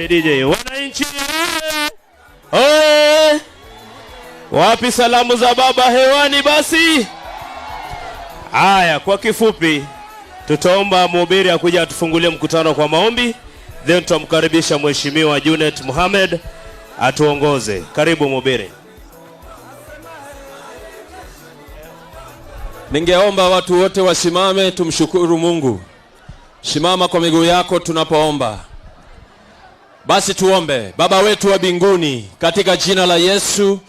DJ. Wananchi wapi salamu za baba hewani basi? Haya, kwa kifupi tutaomba mhubiri akuja atufungulie mkutano kwa maombi, then tutamkaribisha Mheshimiwa Junet Mohamed atuongoze. Karibu mhubiri. Ningeomba watu wote wasimame tumshukuru Mungu. Simama kwa miguu yako tunapoomba. Basi tuombe. Baba wetu wa mbinguni, katika jina la Yesu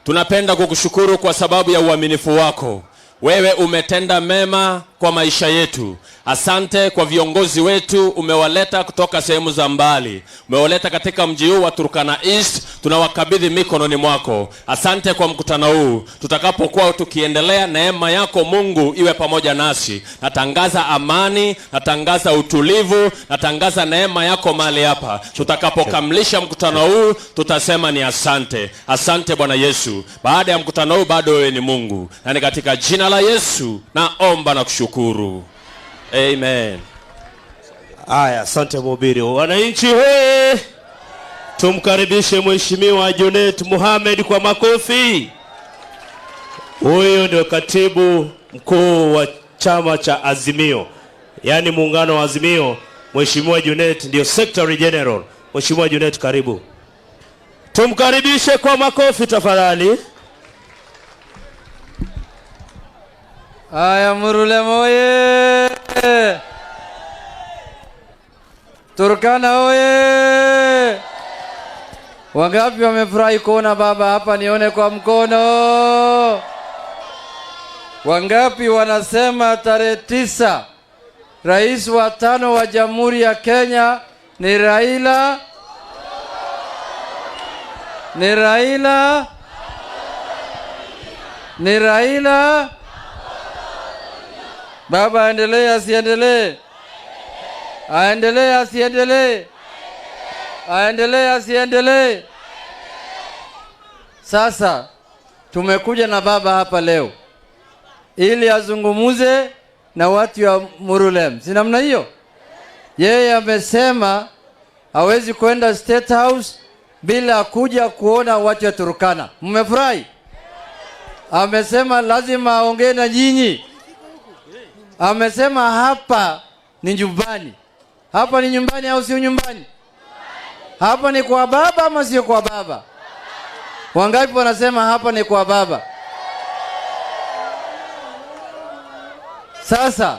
tunapenda kukushukuru kwa sababu ya uaminifu wako. Wewe umetenda mema kwa maisha yetu. Asante kwa viongozi wetu, umewaleta kutoka sehemu za mbali. Umewaleta katika mji huu wa Turkana East, tunawakabidhi mikononi mwako. Asante kwa mkutano huu. Tutakapokuwa tukiendelea, neema yako Mungu iwe pamoja nasi. Natangaza amani, natangaza utulivu, natangaza neema yako mahali hapa. Tutakapokamilisha mkutano huu, tutasema ni asante. Asante Bwana Yesu. Baada ya mkutano huu bado wewe ni Mungu. Na ni katika jina la Yesu naomba na kushukuru. Amen. Aya, asante mhubiri. Wananchi tumkaribishe Mheshimiwa Junet Mohamed kwa makofi. Huyo ndio katibu mkuu wa chama cha Azimio, yani muungano wa Azimio. Mheshimiwa Junet ndio Secretary General. Mheshimiwa Junet, karibu. Tumkaribishe kwa makofi tafadhali. Aya, Murulem oye! Turkana oye! Wangapi wamefurahi kuona baba hapa? Nione kwa mkono. Wangapi wanasema tarehe 9 rais wa 5 wa Jamhuri ya Kenya ni Raila? Ni Raila? Ni Raila? Baba aendelee asiendelee? Aendelee asiendelee? Aendelee asiendelee? Sasa tumekuja na baba hapa leo ili azungumuze na watu wa Murulem. Si namna hiyo? Yeye amesema hawezi kwenda State House bila kuja kuona watu wa Turkana. Mmefurahi? Amesema lazima aongee na nyinyi. Amesema hapa ni nyumbani. Hapa ni nyumbani au sio nyumbani? Hapa ni kwa baba ama sio kwa baba? Wangapi wanasema hapa ni kwa baba? Sasa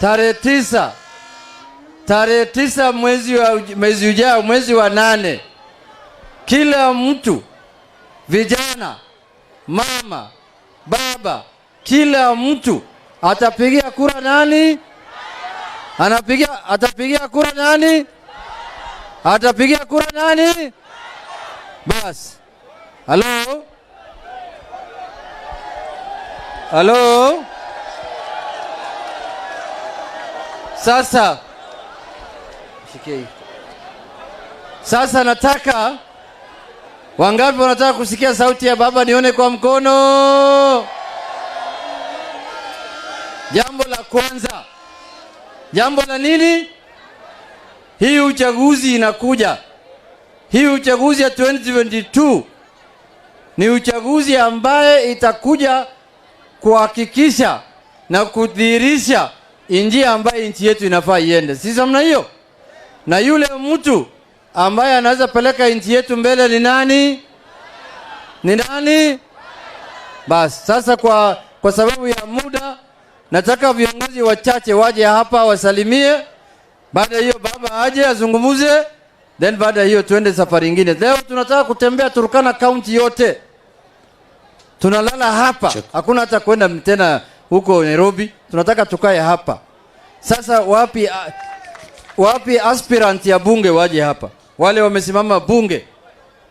tarehe 9 mwezi ujao, mwezi wa 8, kila mtu, vijana, mama, baba, kila mtu atapigia kura nani? Atapigia kura nani? Atapigia kura nani? Bas. Halo? Halo? Sasa nataka, wangapi wanataka kusikia sauti ya baba? Nione kwa mkono. Jambo la kwanza. Jambo la nini? Hii uchaguzi inakuja. Hii uchaguzi ya 2022 ni uchaguzi ambaye itakuja kuhakikisha na kudhihirisha njia ambaye nchi yetu inafaa iende. Si namna hiyo? Na yule mtu ambaye anaweza peleka nchi yetu mbele ni nani? Ni nani? Basi sasa kwa sababu ya muda nataka viongozi wachache waje hapa wasalimie. Baada hiyo baba aje azungumuze, then baada hiyo tuende safari nyingine. Leo tunataka kutembea Turkana County yote. Tunalala hapa. Hakuna hata kwenda tena huko Nairobi. Tunataka tukae hapa. Sasa wapi aspirant ya bunge waje hapa? Wale wamesimama bunge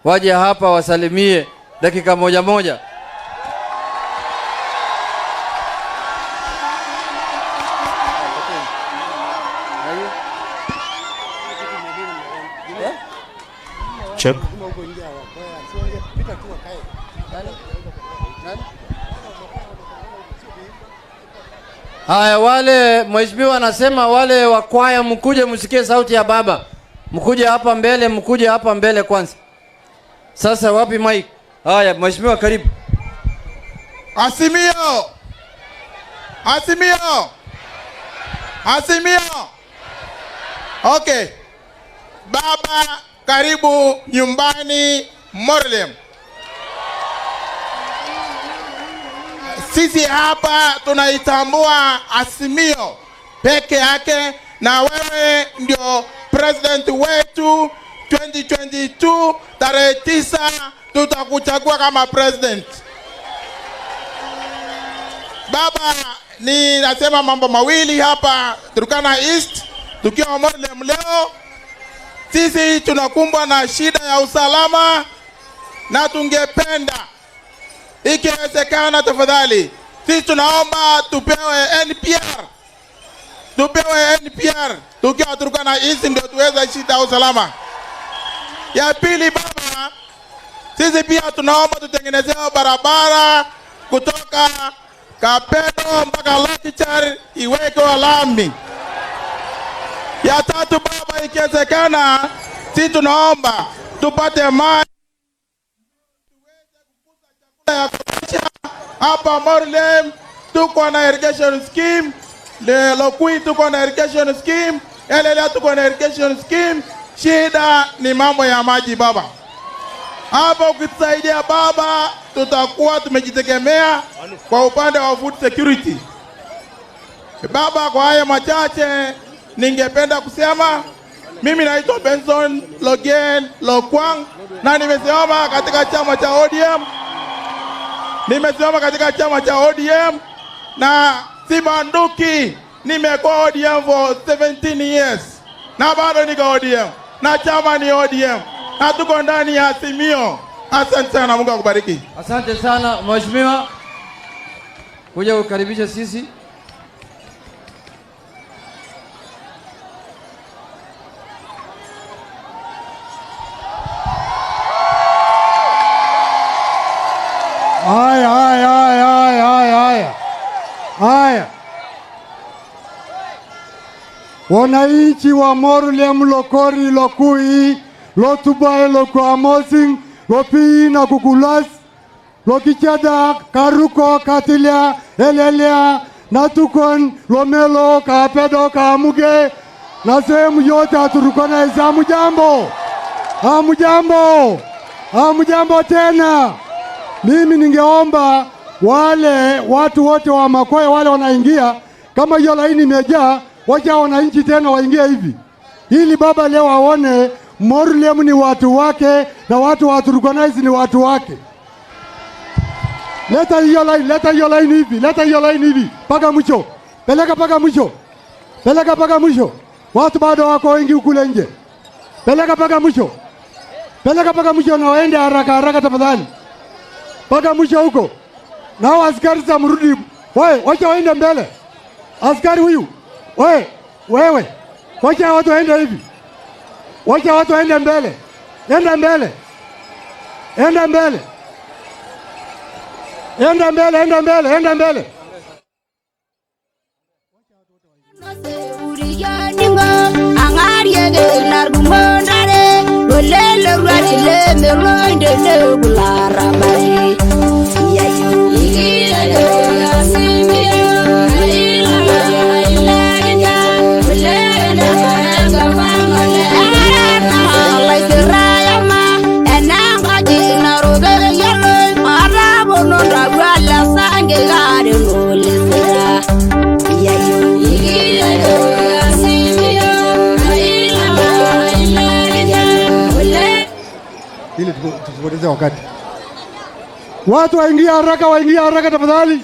waje hapa wasalimie dakika moja. Check. Haya, wale mheshimiwa anasema wale wa kwaya mkuje msikie sauti ya baba. Mkuje hapa mbele kwanza. Sasa wapi Mike? Haya, mheshimiwa karibu. Azimio. Okay. Baba, karibu nyumbani Morlem. Sisi hapa tunaitambua Azimio peke yake, na wewe ndio president wetu 2022 tarehe 9 tutakuchagua kama president. Baba, ni nasema mambo mawili hapa Turkana East tukiwa Morlem leo. Sisi tunakumbwa na shida ya usalama na tungependa ikiwezekana tafadhali sisi tunaomba tupewe NPR tukiwa Turkana East ndio tuweza shida ya usalama. Ya pili baba, sisi pia tunaomba tutengenezewe barabara kutoka Kapedo mpaka Lokichar iweke lami. Ya tatu baba, ikiwezekana sisi tunaomba tupate maji tuweze kukuza chakula ya kutosha hapa Morlem. Tuko na irrigation scheme, le Lokui tuko na irrigation scheme, Elele tuko na irrigation scheme. Shida ni mambo ya maji baba. Hapa ukitusaidia baba, tutakuwa tumejitegemea kwa upande wa food security. Baba, kwa haya machache ningependa kusema mimi naitwa Benson Logen Lokwang na nimesimama katika chama cha ODM. Na sibanduki, nimekuwa ODM for 17 years na bado niko ODM na chama ni ODM na tuko ndani ya Azimio. Asante sana, Mungu akubariki. Asante sana mheshimiwa. Kuja kukaribisha sisi. Haya. Wananchi wa Morlem, Lokori, Lokui, Lotubai, Lokuamosing, Lopi na Kukulas, Lokichada, Karuko, Katilia, Elelea, Natukon, Lomelo, Kapedo, Kamuge, na sehemu yote Turkana East. Hamujambo tena. Mimi ningeomba wale watu wote wa Makoe wale wanaingia, kama hiyo laini imejaa, wacha wananchi tena waingie hivi, ili baba leo aone Morlem ni watu wake na watu wa Turkana East ni watu wake. Leta hiyo line hivi paka mwisho. Peleka paka mwisho. Watu bado wako wengi kule nje. Peleka paka mwisho na waende haraka tafadhali. Paka mwisho huko. Na askari samrudi. Wacha waende mbele. Askari huyu. Wewe. Wacha watu waende hivi. Wacha watu waende mbele. Enda mbele. Ili tusipoteze wakati. Watu waingia haraka tafadhali.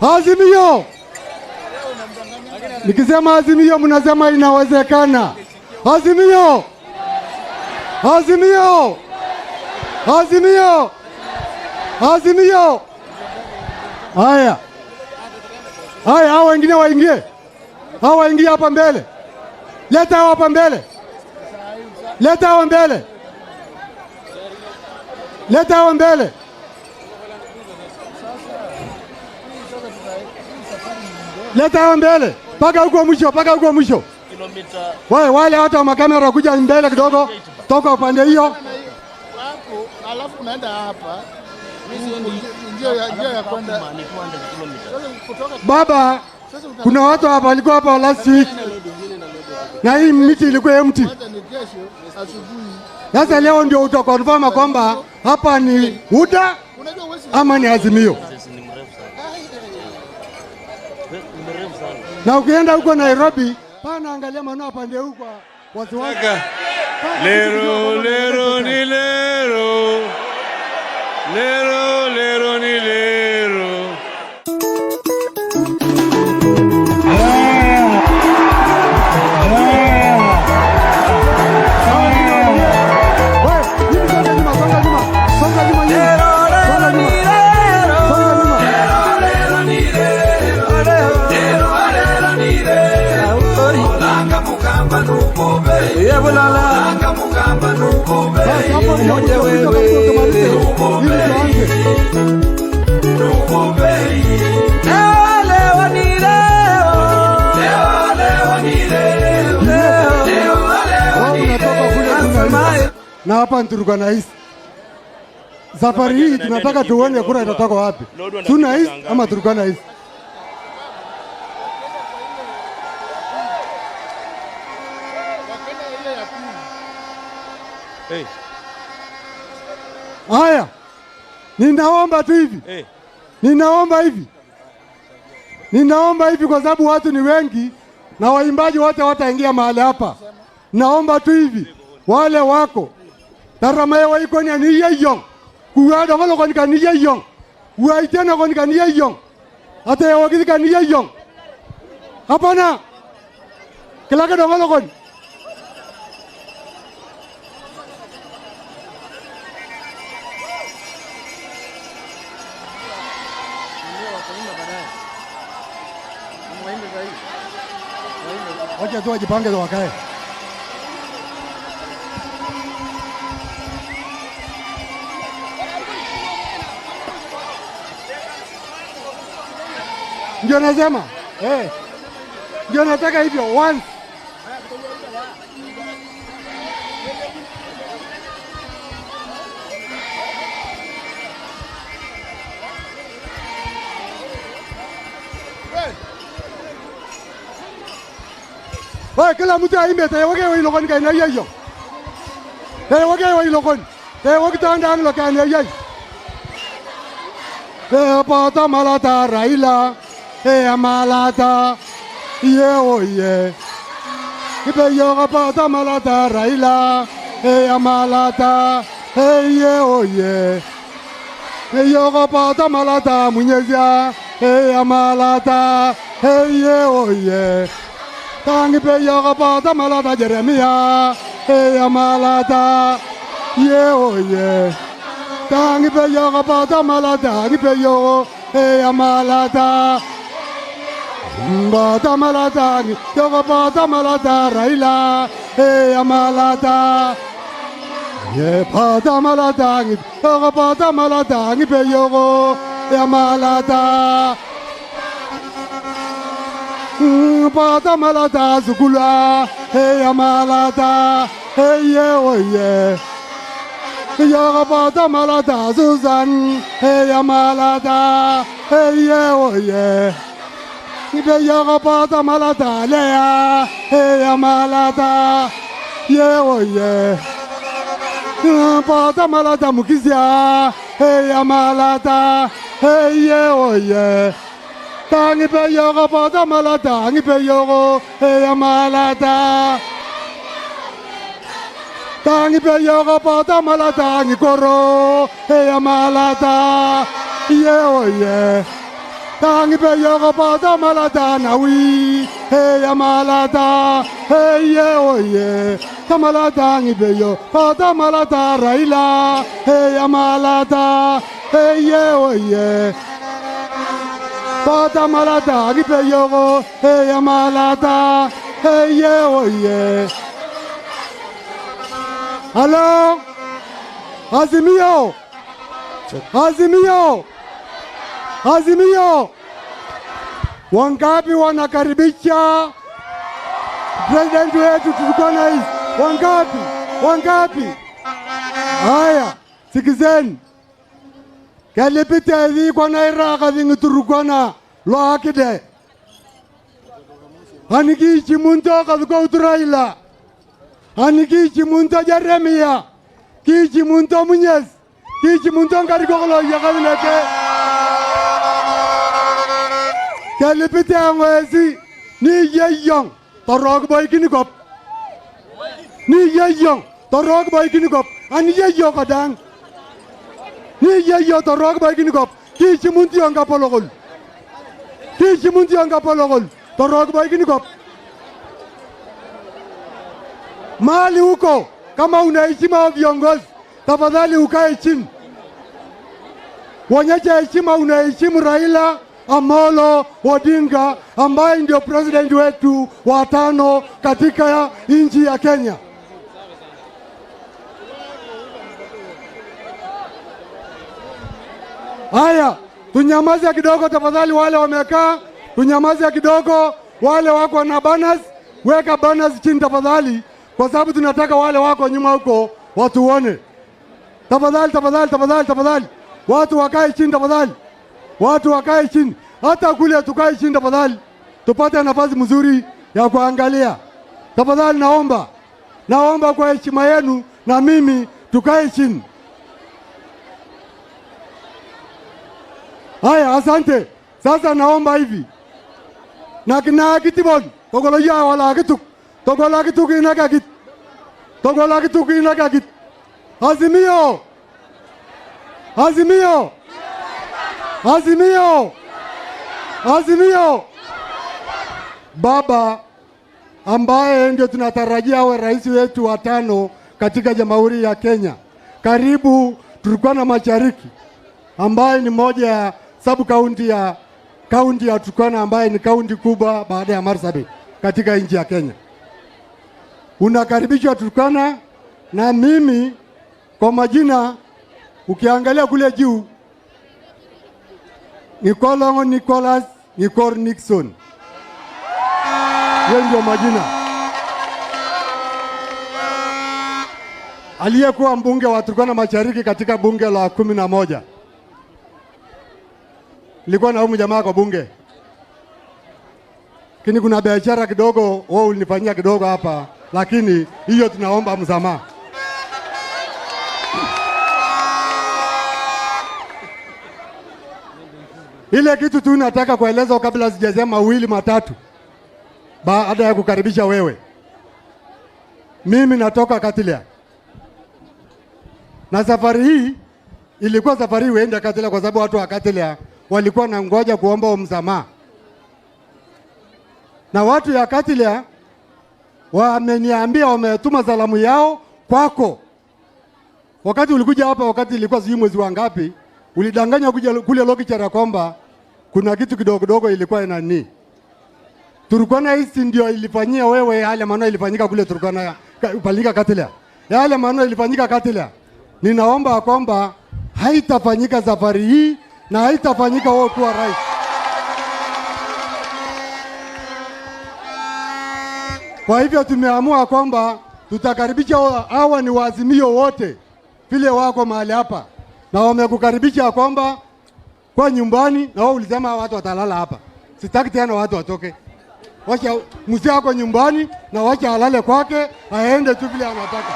Azimio. Nikisema Azimio mnasema inawezekana. Azimio. Haya, hao wengine waingie. Hao waingie hapa mbele. Leta hao hapa mbele. Leta hao mbele. Paka huko mwisho, paka huko mwisho. Kilomita. Wale watu wa makamera kuja mbele kidogo. Toka upande hiyo. Hapo alafu unaenda hapa. Njia ya kwenda ni 200 kilomita. Baba, kuna watu hapa walikuwa hapa last week. Na hii miti ilikuwa empty. Sasa leo ndio utakonfirm kwamba hapa ni UDA ama ni Azimio. Na ukienda huko Nairobi, pana angalia maneno pande huko wasiwasi. Lero lero ni lero. Lero lero ni lero. Na hapa Turkana East. Safari hii tunataka tuone kura itatoka wapi. Turkana East ama Turkana East. Hey. Haya. Ninaomba tu hivi. Hey. Ninaomba hivi kwa sababu watu ni wengi na waimbaji wote wataingia mahali hapa. Naomba tu hivi. Wale wako taramaye waiko ni yeyong. Kuwada ngalo kon kan yeyong. Waitena kon kan yeyong. Ate wagidi kan yeyong. Hapana. Kila ka ngalo kon. Wacha tu wajipange wakae. Ndio nasema ndio nataka hivyo once. Kila mtu aimbe tayawage wa ilokoni kaina yayo. Tayawage wa ilokoni. Tayawage tanda anglo kaina yayo. Pata malata Raila. Malata. Ye oye. Ibe yoga pata malata Raila. Malata. Ye oye. Yoga pata malata Munyezia. Malata. Ye oye. Tangi pe yoga pata malata Jeremia. Malata. Ye oye. Tangi pe yoga pata malata. Tangi pe yoga. Malata. Pata malata. Yoga pata malata Raila. Malata. Ye pata malata. Yoga pata malata. Tangi pe yoga. Malata. Pata malata zukula, malata, ye oye. Yoga pata malata Susan, malata, ye oye. Ibe yoga pata malata Lea, malata, ye oye. Pata malata Mukizia, malata, ye oye. Tangi pe yoga pata malata, tangi pe yogo, malata. Tangi pe yoga pata malata, tangi koro, malata. Ye oye. Tangi pe yoga pata malata, nawi, malata. Ye oye. Tamalata tangi pe yoga pata malata, Raila, malata. Ye oye. Pata malata, gipe yogo, malata, ye oye. Hello, Azimio, Azimio, Azimio. Wangapi wanakaribisha president wetu Turkana East? Wangapi? Wangapi? Haya, sikizeni. Kalipita hivi kwa naira kadhingi Turkana lo akide. Aniki chimunto kadhuka uturaila. Aniki chimunto Jeremia. Ki chimunto Munyes. Ki chimunto ngarikolo yakadileke. Kalipita ngwezi ni yeyong torog boy kinikop. Ni yeyong torog boy kinikop. Ani yeyo kadang. Ni yeyo torog boy kinikop. Ki chimunti anga pologol. Ki chimunti anga pologol. Torog boy kinikop. Mali huko kama unaheshima viongozi, tafadhali ukae chini. Wonyeshe heshima, unaheshimu Raila Amolo Odinga ambaye ndio president wetu wa 5 katika nchi ya Kenya. Haya, tunyamaze kidogo tafadhali, wale wamekaa tunyamaze kidogo, wale wako na banners, weka banners chini tafadhali, kwa sababu tunataka wale wako nyuma huko watuone. Tafadhali, tafadhali, tafadhali, tafadhali. Watu wakae chini tafadhali. Watu wakae chini. Hata kule tukae chini tafadhali. Tupate nafasi mzuri ya kuangalia. Tafadhali naomba. Naomba kwa heshima yenu na mimi tukae chini. Haya, asante. Sasa naomba hivi. Na kina kitibon, togolo ya wala kituk. Togola kituk inakakit. Togola kituk inakakit. Azimio. Azimio. Azimio. Azimio. Baba ambaye ndio tunatarajia awe rais wetu wa 5 katika Jamhuri ya Kenya. Karibu Turkana Mashariki ambaye ni moja ya sub county ya Turkana ambaye ni kaunti kubwa baada ya Marsabit katika nchi ya Kenya. Unakaribishwa Turkana, na mimi kwa majina ukiangalia kule juu Nikolongo Nicholas Nikor Nixon. Yeye ndio majina. Aliyekuwa mbunge wa Turkana Mashariki katika bunge la 11. Nilikuwa na huyu jamaa kwa bunge. Lakini kuna biashara kidogo wao ulinifanyia kidogo hapa, lakini hiyo tunaomba msamaha. Ile kitu tu nataka kueleza kabla sijasema mawili matatu baada ya kukaribisha wewe. Mimi natoka Katilia. Na safari hii ilikuwa safari uende Katilia kwa sababu watu wa Katilia walikuwa na ngoja kuomba msamaha. Na watu ya Katilia wameniambia wametuma salamu yao kwako. Wakati ulikuja hapa, wakati ilikuwa sijui mwezi wa ngapi, ulidanganya kuja kule Lokichara kwamba kuna kitu kidogo kidogo ilikuwa inani. Turkana East ndio ilifanyia wewe yale maneno ilifanyika kule Turkana palika Katilia. Yale maneno ilifanyika Katilia. Ninaomba kwamba haitafanyika safari hii na haitafanyika wewe kuwa rais. Kwa hivyo tumeamua kwamba tutakaribisha hawa ni Waazimio wote vile wako mahali hapa. Na wamekukaribisha kwamba kwa nyumbani, na wao ulisema watu watalala hapa. Sitaki tena watu watoke. Wacha mzee wako nyumbani na wacha alale kwake, aende tu vile anataka.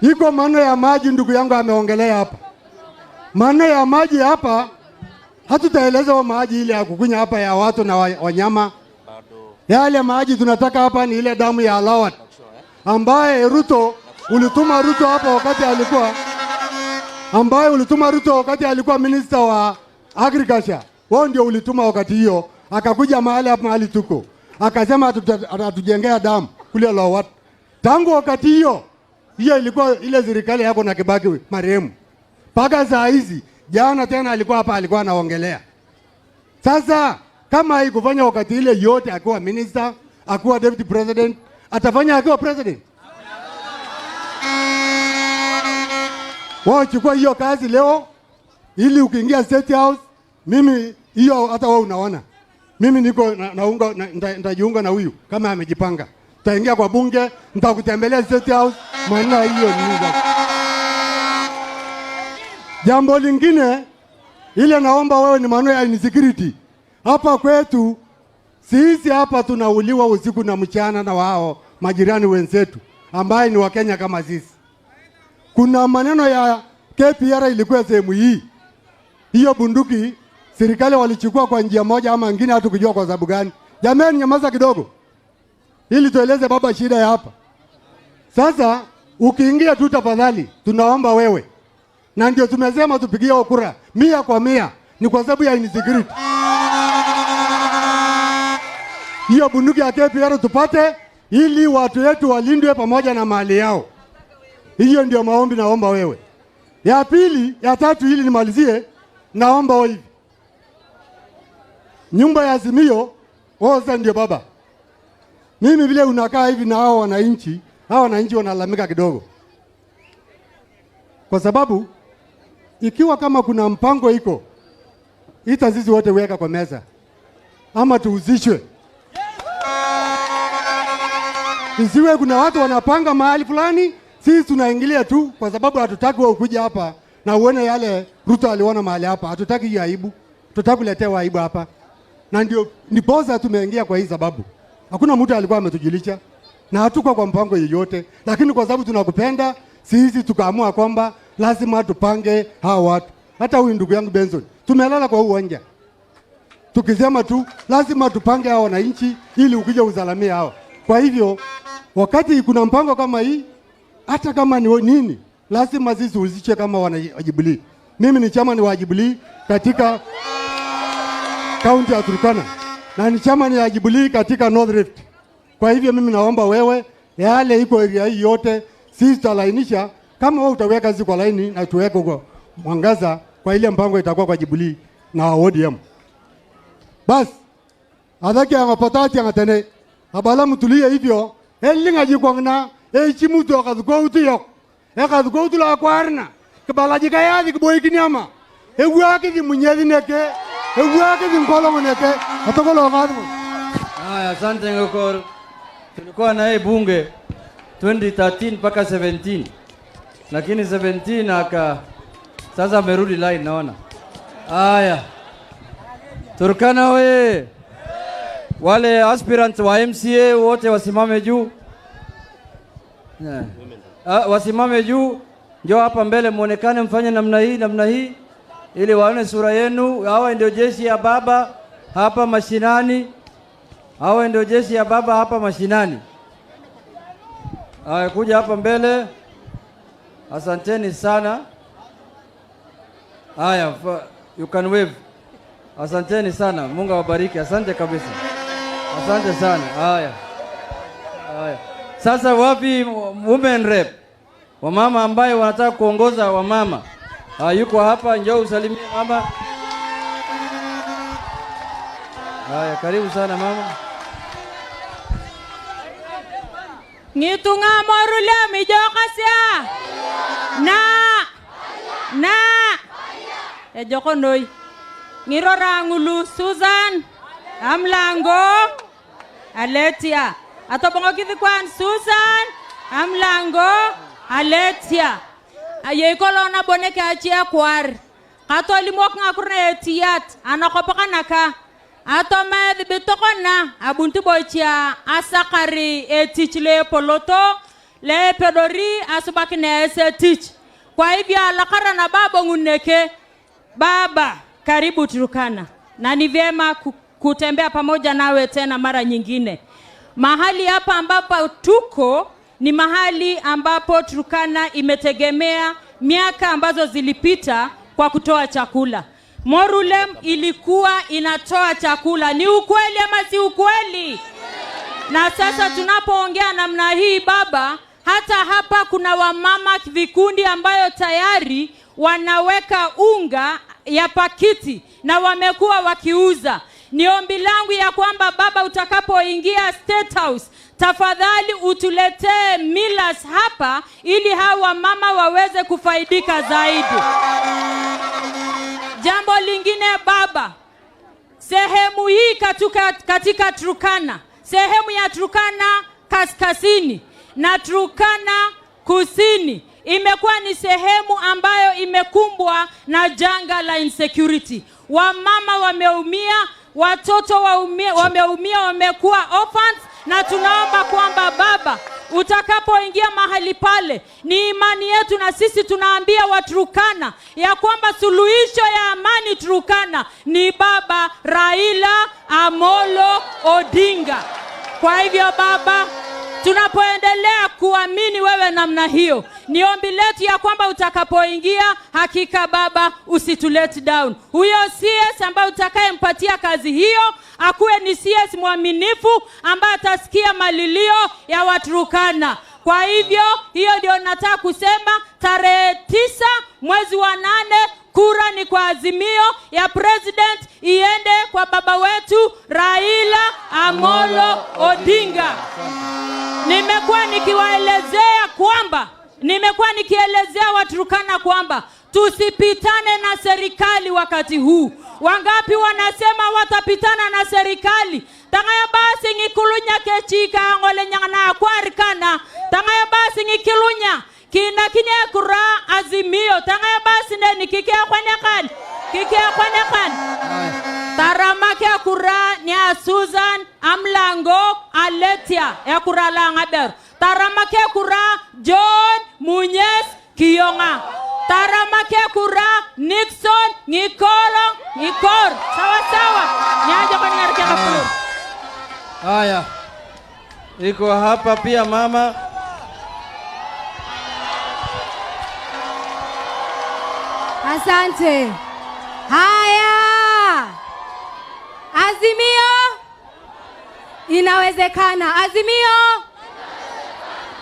Iko maneno ya maji ndugu yangu ameongelea hapa. Maneno ya maji hapa hatutaeleza wa maji ile ya kukunya hapa ya watu na wanyama. Yale maji tunataka hapa ni ile damu ya Alawat ambaye Ruto ulituma Ruto hapa wakati alikuwa alikuwa minister wa agriculture. Wao ndio ulituma wakati hiyo, akakuja mahali hapa mahali tuko. Akasema atatujengea damu kule Alawat. Tangu wakati hiyo ilikuwa ile serikali yako na Kibaki marehemu. Paka saa hizi jana tena alikuwa hapa alikuwa anaongelea. Sasa kama haikufanya wakati ile yote akiwa minister, akiwa deputy president, atafanya akiwa president? Wao chukua hiyo kazi leo ili ukiingia State House Mimi hiyo hata wewe unaona. Mimi niko naunga nitajiunga na huyu kama amejipanga. Tutaingia kwa bunge, nitakutembelea State House, maana hiyo ni nini. Jambo lingine ile naomba wewe ni maneno ya insecurity. Hapa kwetu sisi hapa tunauliwa usiku na mchana na wao majirani wenzetu ambaye ni Wakenya kama sisi. Kuna maneno ya KPR ilikuwa sehemu hii. Hiyo bunduki serikali walichukua kwa njia moja ama nyingine, hatukujua kwa sababu gani. Jamani, nyamaza kidogo ili tueleze baba shida ya hapa. Sasa ukiingia tu tafadhali tunaomba wewe, na ndio tumesema tupigie kura 100%, ni kwa sababu ya insecurity. Hiyo bunduki ya KPR tupate ili watu wetu walindwe pamoja na mali yao. Hiyo ndio maombi naomba wewe. Ya pili, ya tatu ili nimalizie, naomba wewe hivi. Nyumba ya Azimio, sasa ndio baba. Mimi vile unakaa hivi na hao wananchi wanalalamika kidogo. Kwa sababu ikiwa kama kuna mpango iko, ita sisi wote weka kwa meza. Ama tuuzishwe. Isiwe kuna watu wanapanga mahali fulani, sisi tunaingilia tu kwa sababu hatutaki wewe ukuje hapa na uone yale Ruto aliona mahali hapa. Hatutaki hiyo aibu. Tutaki kuletea aibu hapa. Na ndio nipoza tumeingia kwa hii sababu. Hakuna mtu alikuwa ametujulisha na hatuko kwa mpango yoyote, lakini kwa sababu tunakupenda sisi tukaamua kwamba lazima tupange hao watu. Hata huyu ndugu yangu Benson tumelala kwa uwanja tukisema tu lazima tupange hao wananchi ili ukija uzalamia hao. Kwa hivyo wakati kuna mpango kama hii, hata kama ni nini, lazima sisi uziche kama wanajibulia. Mimi ni chama ni wajibulia katika kaunti ya Turkana na ni chama ni wajibulia katika North Rift. Kwa hivyo mimi naomba wewe yale iko area hii yote sisi tutalainisha, kama wewe utaweka hizo kwa laini na tuweke kwa mwangaza kwa ile mpango itakuwa kwa Jubilee na ODM. Bas adaki angapatati angatene abala mutulie hivyo elinga jikongna chimuto akadukoutu yok akadukoutu la kwarna kibala jikayadi kiboikinyama ewake dimunyedineke ewake dinkolongoneke atokolo ngadu. Asante Ngokoro. Tulikuwa na yeye bunge 2013 mpaka 17. Lakini 17 sasa amerudi line naona. Haya. Turkana we. Wale aspirants wa MCA wote wasimame juu. Wasimame juu. Njoo hapa mbele muonekane, mfanye namna hii ili waone sura yenu. Hawa ndio jeshi ya baba hapa mashinani. Hawa ndio jeshi ya baba hapa mashinani. Kuja hapa mbele. Asanteni sana. You can wave. Asanteni sana. Mungu awabariki. Asante kabisa. Asante sana. Haya. Sasa wapi women rep? Wamama ambaye wanataka kuongoza wamama. Yuko hapa, njoo usalimie mama. Karibu sana mama. Ngitunga morule mijokasia. Na. Ejoko noi. Ngirora ngulu Susan. Amlango. Aletia. Atobongo kithikwan Susan. Amlango. Aletia. Ayekolona boneke achia kwar. Katoli mok ngakurne etiyat. Anakopaka naka. Atome bitokona abuntu bochia asakari etichle poloto le pedori asubakine setich. Kwa hivyo alakara na baba nguneke. Baba karibu Turkana. Na ni vyema kutembea pamoja nawe tena mara nyingine. Mahali hapa ambapo tuko ni mahali ambapo Turkana imetegemea miaka ambazo zilipita kwa kutoa chakula. Morulem ilikuwa inatoa chakula. Ni ukweli ama si ukweli? Na sasa tunapoongea namna hii baba, hata hapa kuna wamama vikundi ambayo tayari wanaweka unga ya pakiti na wamekuwa wakiuza. Ni ombi langu ya kwamba baba utakapoingia State House, tafadhali utuletee millers hapa ili hawa mama waweze kufaidika zaidi. Jambo lingine baba, sehemu hii katika Turkana, sehemu ya Turkana kaskazini na Turkana kusini imekuwa ni sehemu ambayo imekumbwa na janga la insecurity. Wamama wameumia, watoto wameumia, wamekuwa orphans, na tunaomba kwamba baba utakapoingia mahali pale, ni imani yetu na sisi tunaambia Waturkana ya kwamba suluhisho ya amani Turkana ni baba Raila Amolo Odinga. Kwa hivyo baba, tunapoendelea kuamini wewe namna hiyo, ni ombi letu ya kwamba utakapoingia, hakika baba usitulet down. Huyo CS ambaye utakayempatia kazi hiyo akuwe ni CS mwaminifu ambaye atasikia malilio ya Waturkana. Kwa hivyo hiyo ndio nataka kusema. Tarehe 9 mwezi wa 8 kura ni kwa Azimio ya president iende kwa baba wetu Raila Amolo Odinga. Nimekuwa nikielezea Waturkana kwamba tusipitane na serikali wakati huu. Wangapi wanasema watapitana na serikali? Tangaya basi ngikulunya kechika ngole nyangana kwarikana. Tangaya basi ngikilunya kina kinye kura Azimio. Tangaya basi ndeni kikia kwanekan. Taramake kura ni Susan Amlango Aletia ya kura Langaber. Taramake kura John Munyes Kiyonga. Taramake kura Nixon Nikor. Sawa. Nyaja kwa nyarkia kapur. Haya. Iko hapa pia mama. Asante. Haya. Azimio inawezekana. Azimio.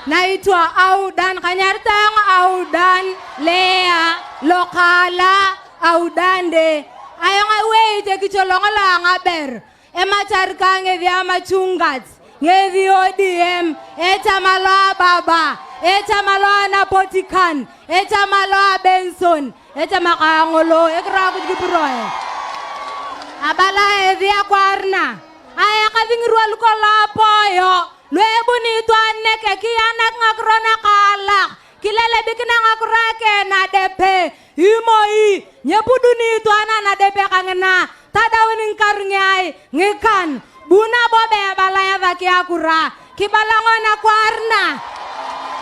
Naitwa Audan Kanyartang, Audan Lea Lokala Audande. Ayong away kicholongola ngaber. Emachar vya machungat. Ngevi ODM, etamaloa baba, etamaloa napotikan, etamaloa Benson, etamakangolo, ekrakujkipuroe. Abala evia kwarna. Aya kathingirwa lukola poyo. Lwebu ni tuane kekianak ngakrona kalak. Kilele bikina ngakrake na depe. Imoi, nyepudu ni tuana na depe kangena. Tadawin karnyai, ngikan. Buna bobe balaya vaki akura. Kibalangona kwarna.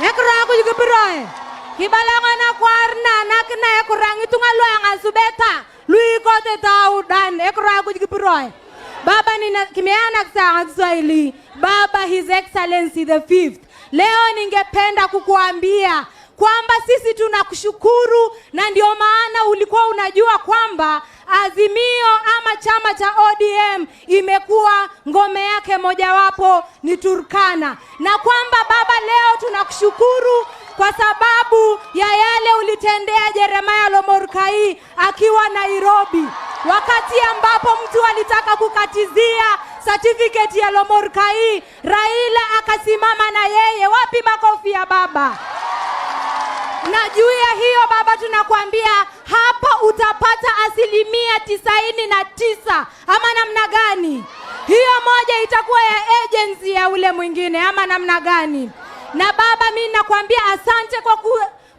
Ekra kujkipuroe. Kibalangona kwarna. Nakina ekura ngitunga luanga subeta. Lui kote taudan. Ekra kujkipuroe. Baba kimeana kusanga Kiswahili. Baba His Excellency the 5th. Leo ningependa kukuambia kwamba sisi tunakushukuru, na ndio maana ulikuwa unajua kwamba Azimio ama chama cha ODM imekuwa ngome yake mojawapo ni Turkana, na kwamba baba leo tunakushukuru kwa sababu ya yale ulitendea Jeremiah Lomorkai akiwa Nairobi, wakati ambapo mtu alitaka kukatizia certificate ya Lomorkai, Raila akasimama na yeye. Wapi makofi ya baba? Na juu ya hiyo baba tunakuambia hapa utapata 99% ama namna gani? Hiyo moja itakuwa ya agency ya ule mwingine ama namna gani? Na baba mimi nakwambia asante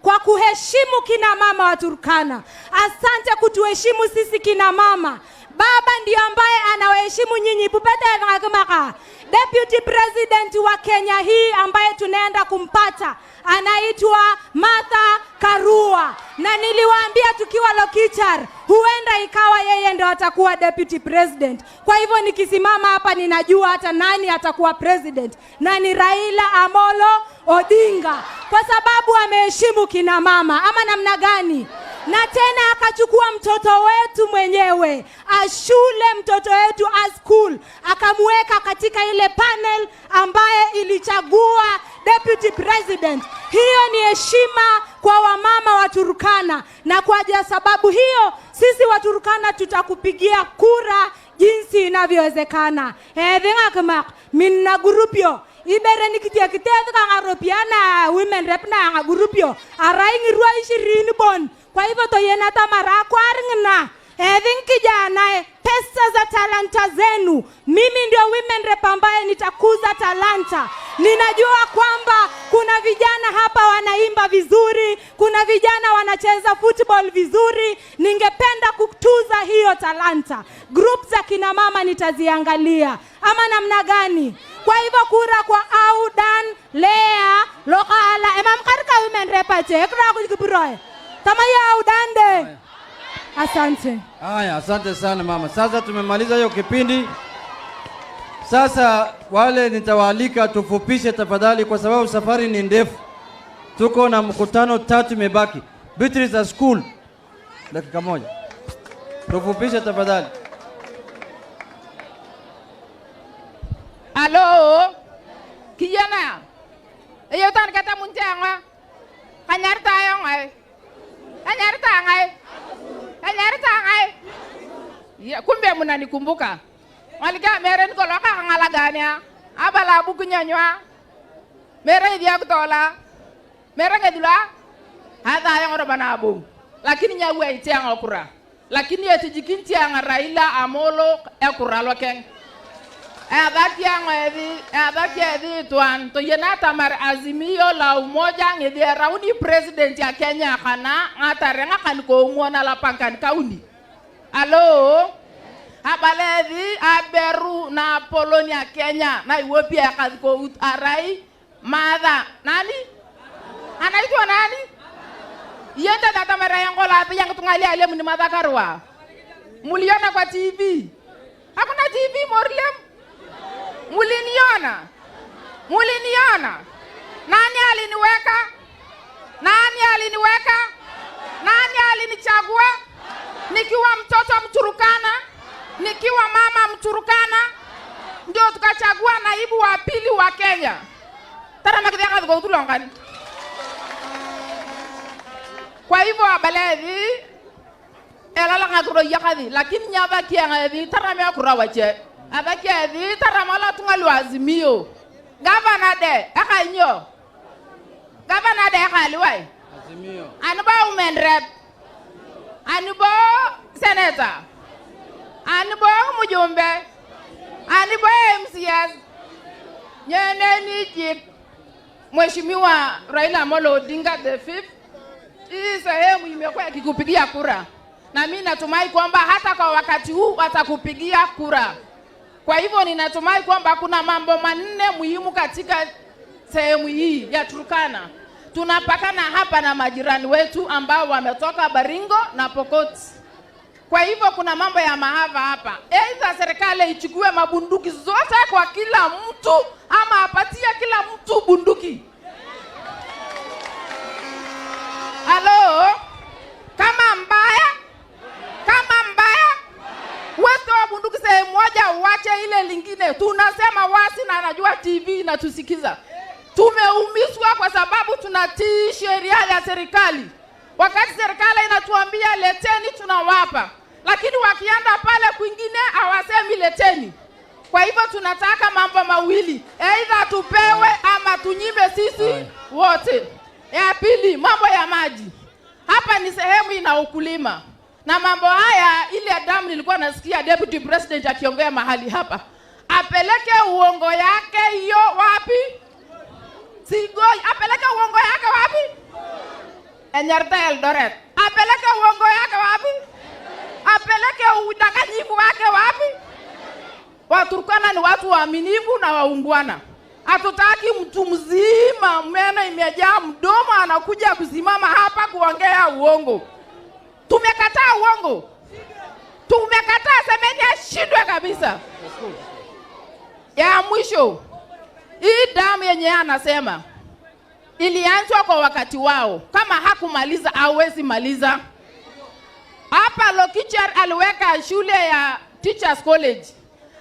kwa kuheshimu kina mama wa Turkana. Asante kutuheshimu sisi kina mama. Baba ndiye ambaye anawaheshimu nyinyi. Pupete ngakimaka. Deputy President wa Kenya hii ambaye tunaenda kumpata anaitwa Martha Karua. Na niliwaambia tukiwa Lokichar, huenda ikawa yeye ndio atakuwa Deputy President. Kwa hivyo nikisimama hapa ninajua hata nani atakuwa president. Na ni Raila Amolo Odinga. Kwa sababu ameheshimu kina mama ama namna gani? Na tena akachukua mtoto wetu mwenyewe, ashule mtoto wetu school, akamweka katika ile panel ambaye ilichagua Deputy President. Hiyo ni heshima kwa wamama wa Turkana, na kwa sababu hiyo sisi wa Turkana tutakupigia kura jinsi inavyowezekana. Ngakmak minna grupyo ibere nikitia kitezi kangaropiana women rep na grupyo araingi ruwa 20 bon. Kwa hivyo to yena tamara kwarngna Edhin kijana, pesa za talanta zenu. Mimi ndio women rep ambaye nitakuza talanta. Ninajua kwamba kuna vijana hapa wanaimba vizuri, kuna vijana wanacheza football vizuri. Ningependa kutuza hiyo talanta. Group za kina mama nitaziangalia. Ama namna gani? Kwa hivyo kura kwa Audan, Lea, Lokala, emamkarika women rep ache. Ekra kujikipiroe. Kama ya Audande. Asante. Haya, asante sana mama. Sasa tumemaliza hiyo kipindi. Sasa wale nitawaalika tufupishe tafadhali kwa sababu safari ni ndefu. Tuko na mkutano 3 imebaki. Beatrice at school. Dakika moja. Tufupishe tafadhali. Halo. Kijana. Iyo tan kata munjanga. Kanyarta ayong. Kanyarta ngai. Ya, kumbe mnanikumbuka. Malika meren ko loka ngalagania. Abala buku nyanywa. Mere dia kutola. Mere ngedula. Hata yang ora banabu. Lakini nyawe itiang okura. Lakini yetijikinti yang Raila Amolo ekura lokeng. Abaki edi tuan. To yenata mar Azimio la umoja ngedi rauni president ya Kenya kana ngatarenga kan ko ngona la pangkan kauni. Halo? Abaledi aberu na Polonia Kenya na Ethiopia kaziko arai madha nani? Anaitwa nani? Yenda data mara yangu la yang tungali ale mni madha karwa. Muliona kwa TV. Hakuna TV Morlem. Muliniona. Nani aliniweka? Nani alinichagua? Nikiwa mtoto Mturukana, nikiwa mama Mturukana, ndio tukachagua naibu wa pili wa Kenya. Tara makidanga kwa utulongani. Kwa hivyo abaledi elala ngakuro yakadi lakini nyaba kiangadi tara me akura wache. Abaki edi tara mala tungalu Azimio. Governor de akanyo. Governor de akaliwai. Azimio. Anuba women rep. Anubo senator. Anubo mujumbe. Anubo MCS. Nyeneni jik. Mheshimiwa Raila Amolo Odinga the 5th. Hii sehemu imekuwa ikikupigia kura. Na mimi natumai kwamba hata kwa wakati huu watakupigia kura. Kwa hivyo ninatumai kwamba kuna mambo manne muhimu katika sehemu hii ya Turkana. Tunapakana hapa na majirani wetu ambao wametoka Baringo na Pokot. Kwa hivyo kuna mambo ya mahava hapa. Aidha serikali ichukue mabunduki zote kwa kila mtu ama apatie kila mtu bunduki. Halo? Kama mbaya? Wewe wa bunduki sehemu moja uache ile lingine. Tunasema wasi na anajua TV na tusikiza. Tumeumizwa kwa sababu tunatii sheria ya serikali. Wakati serikali inatuambia leteni tunawapa. Lakini wakienda pale kwingine hawasemi leteni. Kwa hivyo tunataka mambo mawili. Aidha tupewe ama tunyime sisi wote. Ya pili, mambo ya maji. Hapa ni sehemu ina ukulima. Na mambo haya ile Adamu nilikuwa nasikia deputy president akiongea mahali hapa. Apeleke uongo yake hiyo wapi? Sigoi, apeleke uongo yake wapi? Enyarta Eldoret. Apeleke uongo yake wapi? Apeleke udanganyifu wake wapi? Waturkana ni watu waaminifu na waungwana. Hatutaki mtu mzima meno imejaa mdomo anakuja kusimama hapa kuongea uongo. Tumekataa uongo. Tumekataa, semeni ashindwe kabisa. Ya mwisho. Hii damu yenye anasema ilianzwa kwa wakati wao. Kama hakumaliza hawezi maliza. Hapa Lokichar aliweka shule ya Teachers College.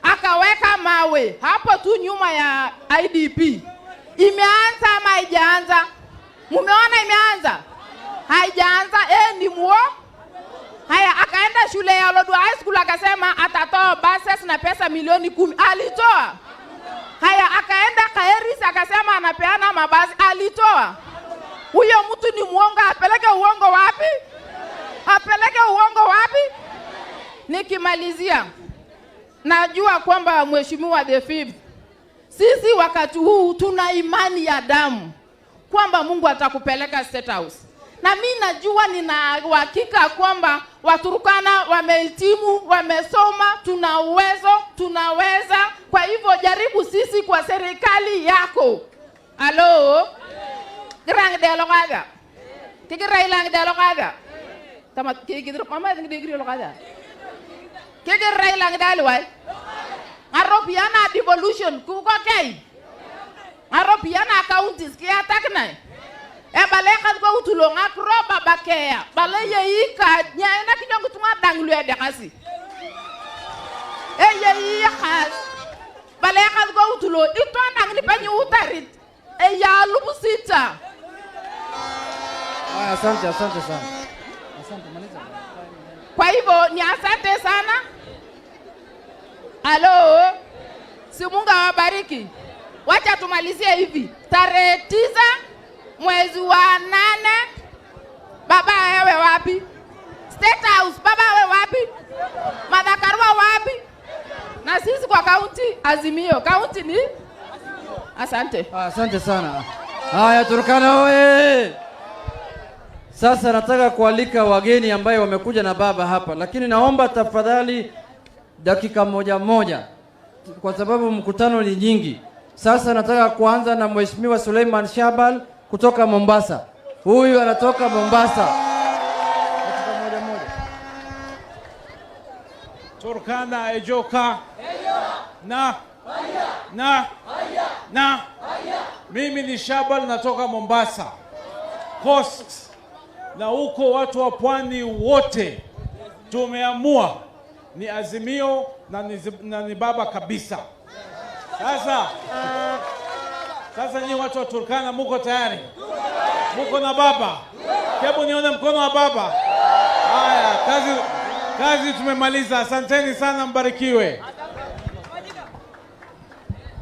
Akaweka mawe hapo tu nyuma ya IDP. Imeanza ama haijaanza? Mumeona imeanza? Haijaanza, ni muo. Haya, akaenda shule ya Lodwar High School akasema atatoa buses na pesa milioni 10. Alitoa. Haya, akaenda Kairis akasema anapeana mabasi. Alitoa. Huyo mtu ni muongo, apeleke uongo wapi? Apeleke uongo wapi? Nikimalizia, najua kwamba Mheshimiwa the Fifth, sisi wakati huu tuna imani ya damu kwamba Mungu atakupeleka State House. Na mimi najua, nina uhakika kwamba Waturkana wamehitimu, wamesoma, tuna uwezo, tunaweza. Kwa hivyo jaribu sisi kwa serikali yako. Alo? Gerang dialogaga. Kigira ilang dialogaga. Tama kigira mama ngidiri logaga. Kigira ilang dialwai. Aropiana devolution kuko kay. Aropiana counties kia takna. E bale kat ko utulonga kroba bakea. Bale ye ka nyaena kinyong tunga danglu de kasi. E ye khas. Bale kat ko utulo ito nangli panyu utarit. E ya lubusita. Asante sana. Asante maliza. Kwa hivyo ni asante sana. Alo, si Mungu awabariki. Wacha tumalizie hivi. Tarehe 9 mwezi wa 8, baba wewe wapi? State House, baba wewe wapi? Madhakarwa wapi? Na sisi kwa kaunti Azimio. Kaunti ni? Asante. Asante sana. Haya Turkana oye. Sasa nataka kualika wageni ambayo wamekuja na baba hapa, lakini naomba tafadhali dakika moja kwa sababu mkutano ni nyingi. Sasa nataka kuanza na Mheshimiwa Suleiman Shabal kutoka Mombasa. Huyu anatoka Mombasa. Dakika moja. Turkana ejoka. Na. Mimi ni Shabal, natoka Mombasa Coast. Na huko watu wa pwani wote tumeamua ni Azimio na ni baba kabisa. Sasa ni watu wa Turkana, muko tayari? Muko na baba? Hebu nione mkono wa baba. Haya, kazi tumemaliza. Asanteni sana, mbarikiwe.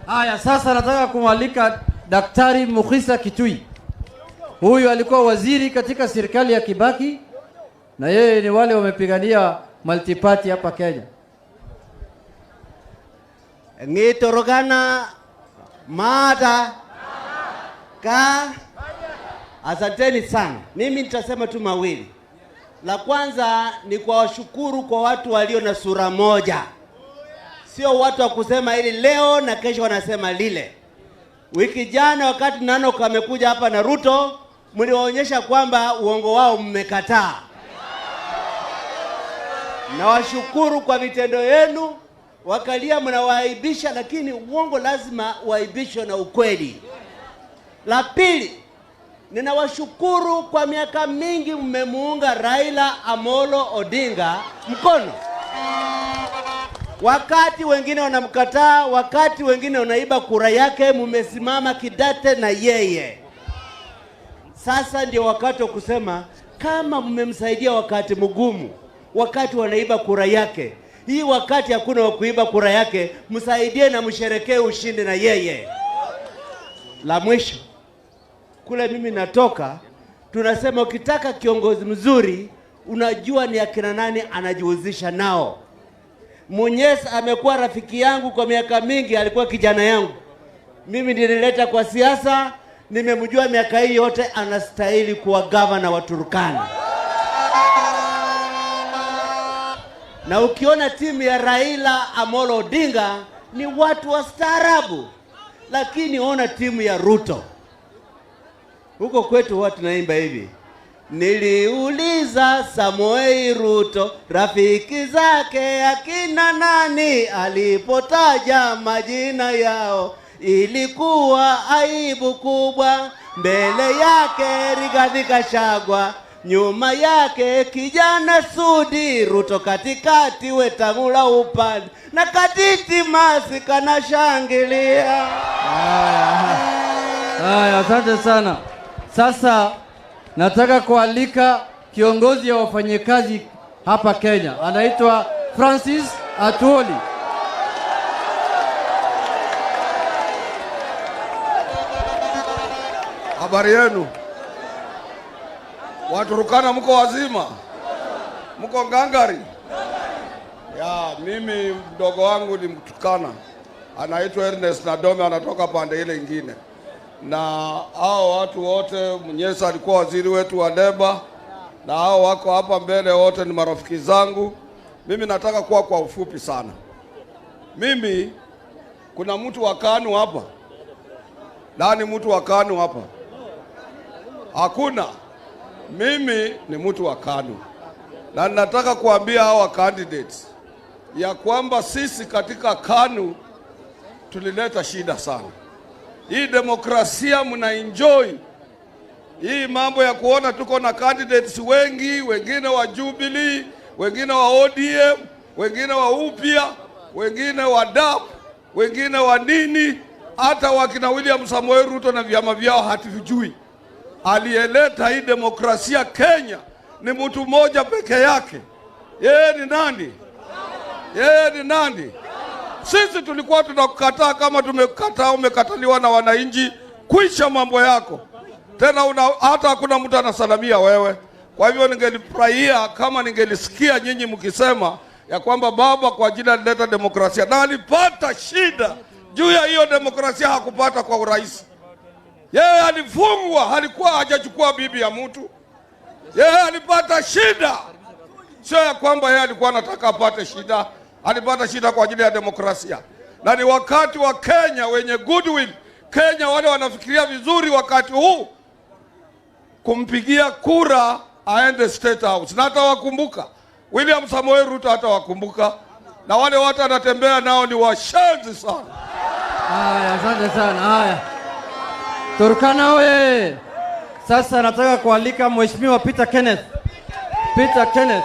Haya, sasa nataka kumwalika Daktari Mukhisa Kitui. Huyu alikuwa waziri katika serikali ya Kibaki na yeye ni wale wamepigania multiparty hapa Kenya. Ngitorogana mada ka asanteni sana. Mimi nitasema tu mawili. La kwanza ni kwa washukuru kwa watu walio na sura moja. Sio watu wa kusema ili leo na kesho wanasema lile. Wiki jana wakati Nanok amekuja hapa na Ruto, mliwaonyesha kwamba uongo wao mmekataa. Na washukuru kwa vitendo yenu. Wakalia mnawaibisha, lakini uongo lazima uaibishwe na ukweli. La pili, ninawashukuru kwa miaka mingi mmemuunga Raila Amolo Odinga mkono. Wakati wengine wanamkataa, wakati wengine wanaiba kura yake, mmesimama kidete na yeye. Sasa ndio wakati wa kusema kama mmemsaidia wakati mgumu, wakati wanaiba kura yake, hii wakati hakuna wa kuiba kura yake, msaidie na msherekee ushindi na yeye. La mwisho, kule mimi natoka, tunasema ukitaka kiongozi mzuri, unajua ni akina nani anajihusisha nao. Munyesa amekuwa rafiki yangu kwa miaka mingi, alikuwa kijana yangu. Mimi nilileta kwa siasa, nimemjua miaka hii yote, anastahili kuwa gavana wa Turkana. Na ukiona timu ya Raila Amolo Odinga ni watu wa staarabu, lakini ona timu ya Ruto. Huko kwetu watu naimba hivi. Niliuliza Samoei Ruto rafiki zake akina nani, alipotaja majina yao ilikuwa aibu kubwa. Mbele yake Rigathi Gachagua, nyuma yake kijana Sudi, Ruto katikati Wetangula upande na Katiti Masi kanashangilia. Haya, asante sana. Sasa nataka kualika kiongozi wa wafanyakazi hapa Kenya, anaitwa Francis Atwoli. Habari yenu? Waturukana mko wazima? Mko ngangari? Ya, mimi mdogo wangu ni Mtukana, anaitwa Ernest Nadome, anatoka pande ile ingine. Na hao watu wote, Mnyesa alikuwa waziri wetu wa leba, na hao wako hapa mbele wote ni marafiki zangu. Mimi nataka kuwa kwa ufupi sana. Mimi, kuna mtu wa KANU hapa? Nani mtu wa KANU hapa? Hakuna. Mimi ni mtu wa KANU. Na nataka kuambia hawa candidates ya kwamba sisi katika KANU tulileta shida sana. Hii demokrasia mna enjoy. Hii mambo ya kuona tuko na candidates wengi, wengine wa Jubilee, wengine wa ODM, wengine wa upya, wengine wa DAP, wengine wa nini, hata wakina William Samoei Ruto na vyama vyao hatuvijui. Aliyeleta hii demokrasia Kenya ni mtu mmoja peke yake. Yeye ni nani? Yeye ni nani? Sisi tulikuwa tunakukataa kama tumekataa, umekataliwa na wananchi, kuisha mambo yako. Tena hata hakuna mtu anasalamia wewe. Kwa hivyo ningelifurahia kama ningelisikia nyinyi mkisema ya kwamba baba kwa ajili alileta demokrasia, na alipata shida juu ya hiyo demokrasia, hakupata kwa urahisi. Yeye alifungwa, alikuwa hajachukua bibi ya mtu. Yeye alipata shida, sio ya kwamba yeye alikuwa anataka apate shida. Alipata shida kwa ajili ya demokrasia. Na ni wakati wa Kenya wenye goodwill, Kenya wale wanafikiria vizuri wakati huu kumpigia kura aende State House. Na hata wakumbuka William Samoei Ruto, hata wakumbuka, na wale watu anatembea nao ni washenzi sana. Haya, asante sana. Haya, Turkana oye! Sasa nataka kualika Mheshimiwa Peter Kenneth. Peter Kenneth.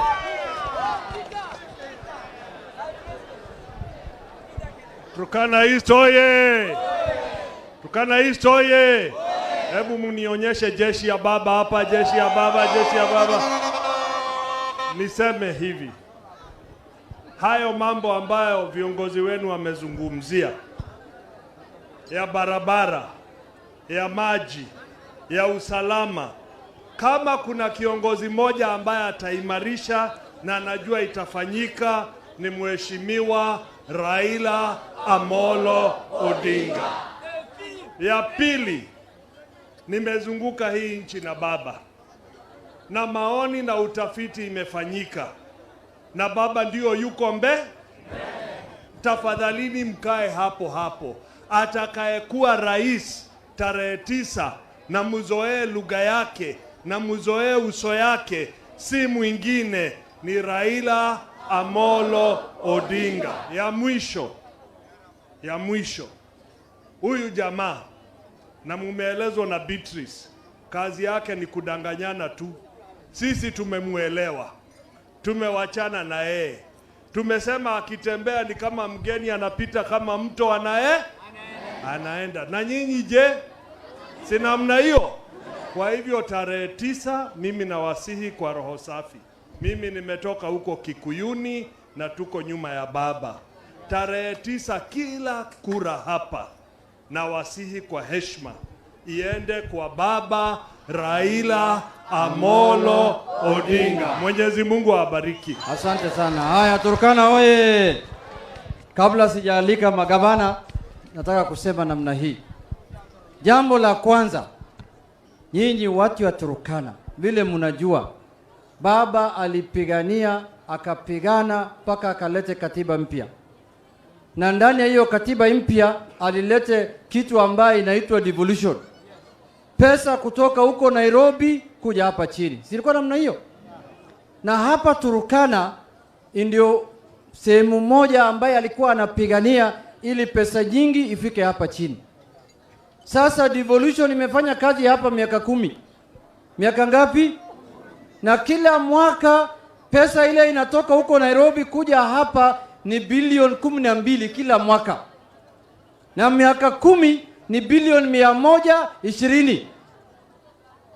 Turkana East oye! Turkana East oye! Hebu mnionyeshe jeshi ya baba hapa, jeshi ya baba, jeshi ya baba. Niseme hivi, hayo mambo ambayo viongozi wenu wamezungumzia, ya barabara, ya maji, ya usalama, kama kuna kiongozi mmoja ambaye ataimarisha na najua itafanyika, ni Mheshimiwa Raila Amolo Odinga. Ya pili, nimezunguka hii nchi na baba, na maoni na utafiti imefanyika, na baba ndio yuko tafadhalini mkae hapo hapo. Atakayekuwa rais tarehe 9, na muzoee lugha yake na muzoee uso yake, si mwingine ni Raila Amolo Odinga. Ya mwisho, huyu jamaa, na mumeelezwa na Beatrice, kazi yake ni kudanganyana tu. Sisi tumemuelewa, tumewachana na yeye. Tumesema akitembea ni kama mgeni, anapita kama mto anaenda. Na nyinyi je? Si namna hiyo? Kwa hivyo tarehe 9, mimi nawasihi kwa roho safi. Mimi nimetoka huko Kikuyuni na tuko nyuma ya baba. Tarehe 9 kila kura hapa, na wasihi kwa heshima iende kwa baba Raila Amolo Odinga. Mwenyezi Mungu awabariki. Asante sana. Haya, Turkana oye! Kabla sijaalika magavana, nataka kusema namna hii. Jambo la kwanza, nyinyi watu wa Turkana, vile mnajua, baba alipigania, akapigana mpaka akalete katiba mpya. Na ndani ya hiyo katiba mpya alilete kitu ambaye inaitwa devolution. Pesa kutoka huko Nairobi kuja hapa chini. Silikuwa namna hiyo? Na hapa Turkana ndio sehemu moja ambaye alikuwa anapigania ili pesa nyingi ifike hapa chini. Sasa devolution imefanya kazi hapa miaka 10. Miaka ngapi? Na kila mwaka pesa ile inatoka huko Nairobi kuja hapa ni bilioni 12 kila mwaka. Na miaka 10 ni bilioni 120.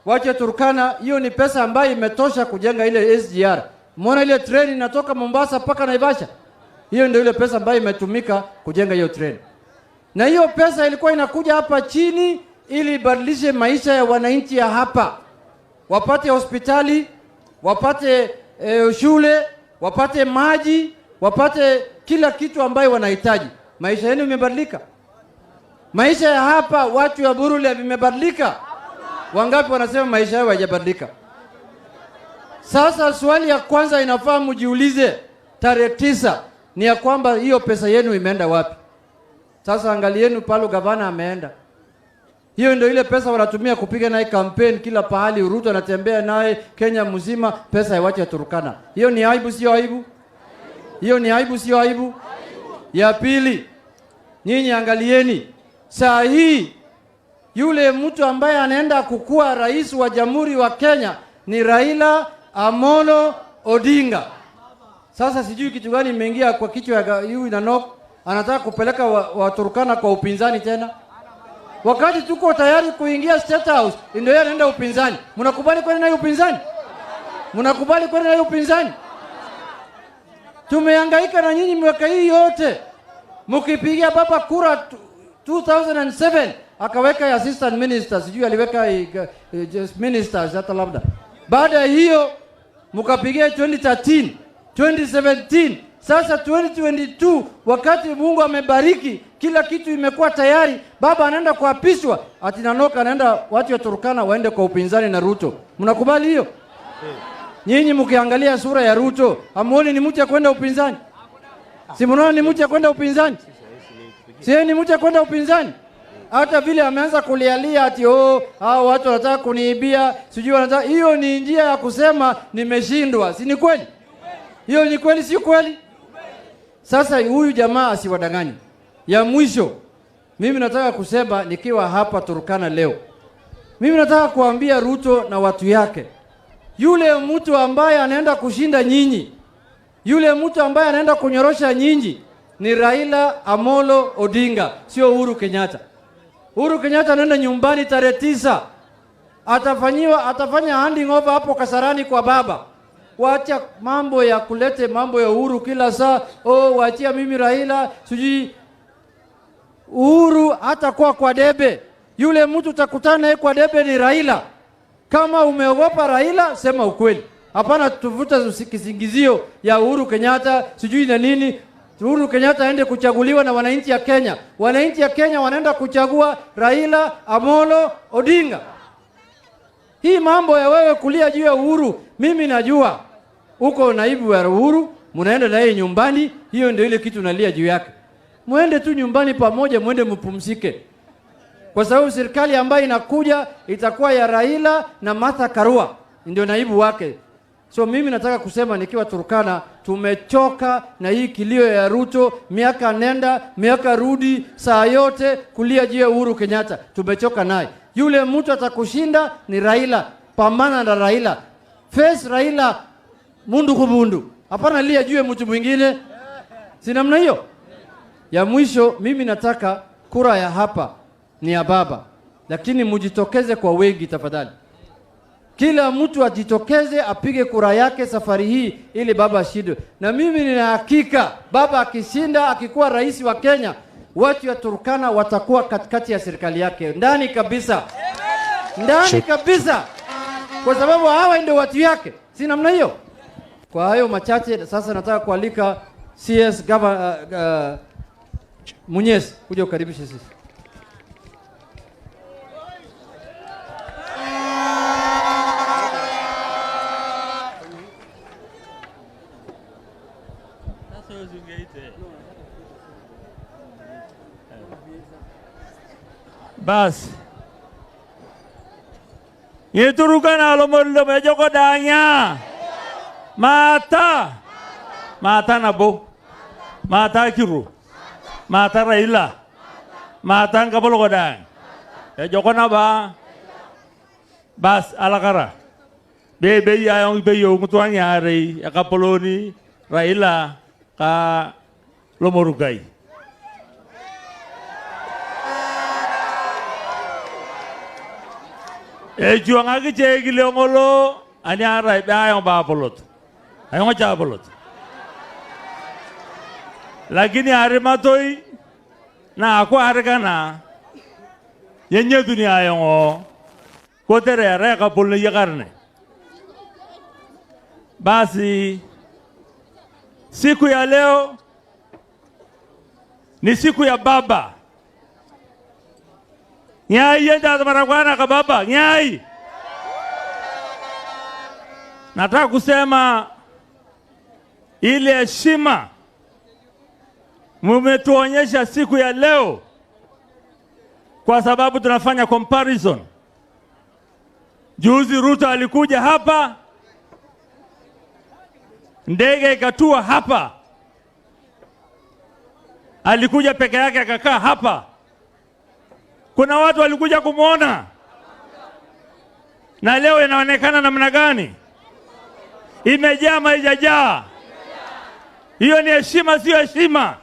Wacha Turkana, hiyo ni pesa ambayo imetosha kujenga ile SGR. Mbona ile treni inatoka Mombasa mpaka Naivasha? Hiyo ndio ile pesa ambayo imetumika kujenga hiyo treni. Na hiyo pesa ilikuwa inakuja hapa chini ili ibadilishe maisha ya wananchi ya hapa. Wapate hospitali, wapate shule, wapate maji, wapate kila kitu ambayo wanahitaji. Maisha yenu imebadilika? Maisha ya hapa watu ya Buruli vimebadilika? Wangapi wanasema maisha yao hayajabadilika? Sasa swali ya kwanza inafaa mjiulize tarehe 9 ni ya kwamba hiyo pesa yenu imeenda wapi? Sasa angalieni pale gavana ameenda. Hiyo ndio ile pesa wanatumia kupiga naye campaign kila pahali. Ruto anatembea naye Kenya mzima, pesa ya watu ya Turkana. Hiyo ni aibu sio aibu? Hiyo ni aibu sio aibu? Ya pili, nyinyi angalieni saa hii yule mtu ambaye anaenda kukua rais wa Jamhuri wa Kenya ni Raila Amolo Odinga. Sasa sijui kitu gani imeingia kwa kichwa ya huyu Nanok, anataka kupeleka Waturkana kwa upinzani tena. Wakati tuko tayari kuingia State House, ndio yeye anaenda upinzani. Mnakubali kwenda na upinzani? Mnakubali kwenda na upinzani? Tumehangaika na nyinyi miaka hii yote. Mkipigia baba kura 2007 akaweka assistant ministers, sijui aliweka ministers hata labda. Baada ya hiyo mkapigia 2013, 2017, sasa 2022 wakati Mungu amebariki kila kitu imekuwa tayari, baba anaenda kuapishwa, ati Nanok anaenda watu wa Turkana waende kwa upinzani na Ruto. Mnakubali hiyo? Nyinyi mkiangalia sura ya Ruto, hamuoni ni mtu ya kwenda upinzani? Si mnaona ni mtu ya kwenda upinzani? Si ni mtu ya kwenda upinzani? Hata vile ameanza kulialia ati hao watu wanataka kuniibia, sijui wanataka, hiyo ni njia ya kusema nimeshindwa. Si ni kweli? Hiyo ni kweli si kweli? Sasa huyu jamaa asiwadanganye. Ya mwisho, mimi nataka kusema nikiwa hapa Turkana leo. Mimi nataka kuambia Ruto na watu yake, yule mtu ambaye anaenda kushinda nyinyi, yule mtu ambaye anaenda kunyorosha nyinyi ni Raila Amolo Odinga, sio Uhuru Kenyatta. Uhuru Kenyatta anaenda nyumbani tarehe 9. Atafanya handing over hapo Kasarani kwa baba. Wacha mambo ya kulete mambo ya Uhuru kila saa. Waachia mimi Raila, sijui Uhuru hata kwa debe. Yule mtu utakutana naye kwa debe ni Raila. Kama umeogopa Raila, sema ukweli. Hapana tuvuta kisingizio ya Uhuru Kenyatta, sijui na nini. Uhuru Kenyatta aende kuchaguliwa na wananchi ya Kenya. Wananchi ya Kenya wanaenda kuchagua Raila Amolo Odinga. Hii mambo ya wewe kulia juu ya Uhuru, mimi najua. Uko naibu wa Uhuru, mnaenda naye nyumbani, hiyo ndio ile kitu nalia juu yake. Muende tu nyumbani pamoja, muende mpumzike. Kwa sababu serikali ambayo inakuja itakuwa ya Raila na Martha Karua, ndio naibu wake. So mimi nataka kusema nikiwa Turkana, tumechoka na hii kilio ya Ruto, miaka nenda, miaka rudi, saa yote kulia juu ya Uhuru Kenyatta. Tumechoka naye. Yule mtu atakushinda ni Raila, pambana na Raila. Face Raila mundu kubundu. Hapana lia juu ya mtu mwingine. Si namna hiyo? Ya mwisho, mimi nataka kura ya hapa ni ya baba. Lakini mujitokeze kwa wengi tafadhali. Kila mtu ajitokeze apige kura yake safari hii ili baba ashinde. Na mimi nina hakika baba akishinda, akikuwa rais wa Kenya, watu ya Turkana watakuwa katikati ya serikali yake. Ndani kabisa. Ndani kabisa. Kwa sababu hawa ndio watu yake. Si namna hiyo? Kwa hayo machache sasa nataka kualika CS Munyes kuja ukaribishe sisi. Bas. Turkana alomollo mejoko danya. Mata nabo. Mata kiru. Mata Raila. Mata ngapolo kodang. Joko naba. Bas alakara. Bebe yang beyo mutuanya hari akapoloni Raila ka Lomorugai. Juang agi cegi leongolo anya rai bayang ba polot. Ayong aja polot. Lagi ni hari matoi na aku hari kana yenye dunia ayong o kotere re ka polni yakarne. Basi siku ya leo ni siku ya baba. Nyai yenda marakwana ka baba, nyai. Nataka kusema ile heshima mmetuonyesha siku ya leo, kwa sababu tunafanya comparison. Juzi Ruto alikuja hapa, ndege ikatua hapa, alikuja peke yake akakaa hapa. Kuna watu walikuja kumuona, na leo inaonekana namna gani? Imejaa maijajaa. Hiyo ni heshima, sio heshima?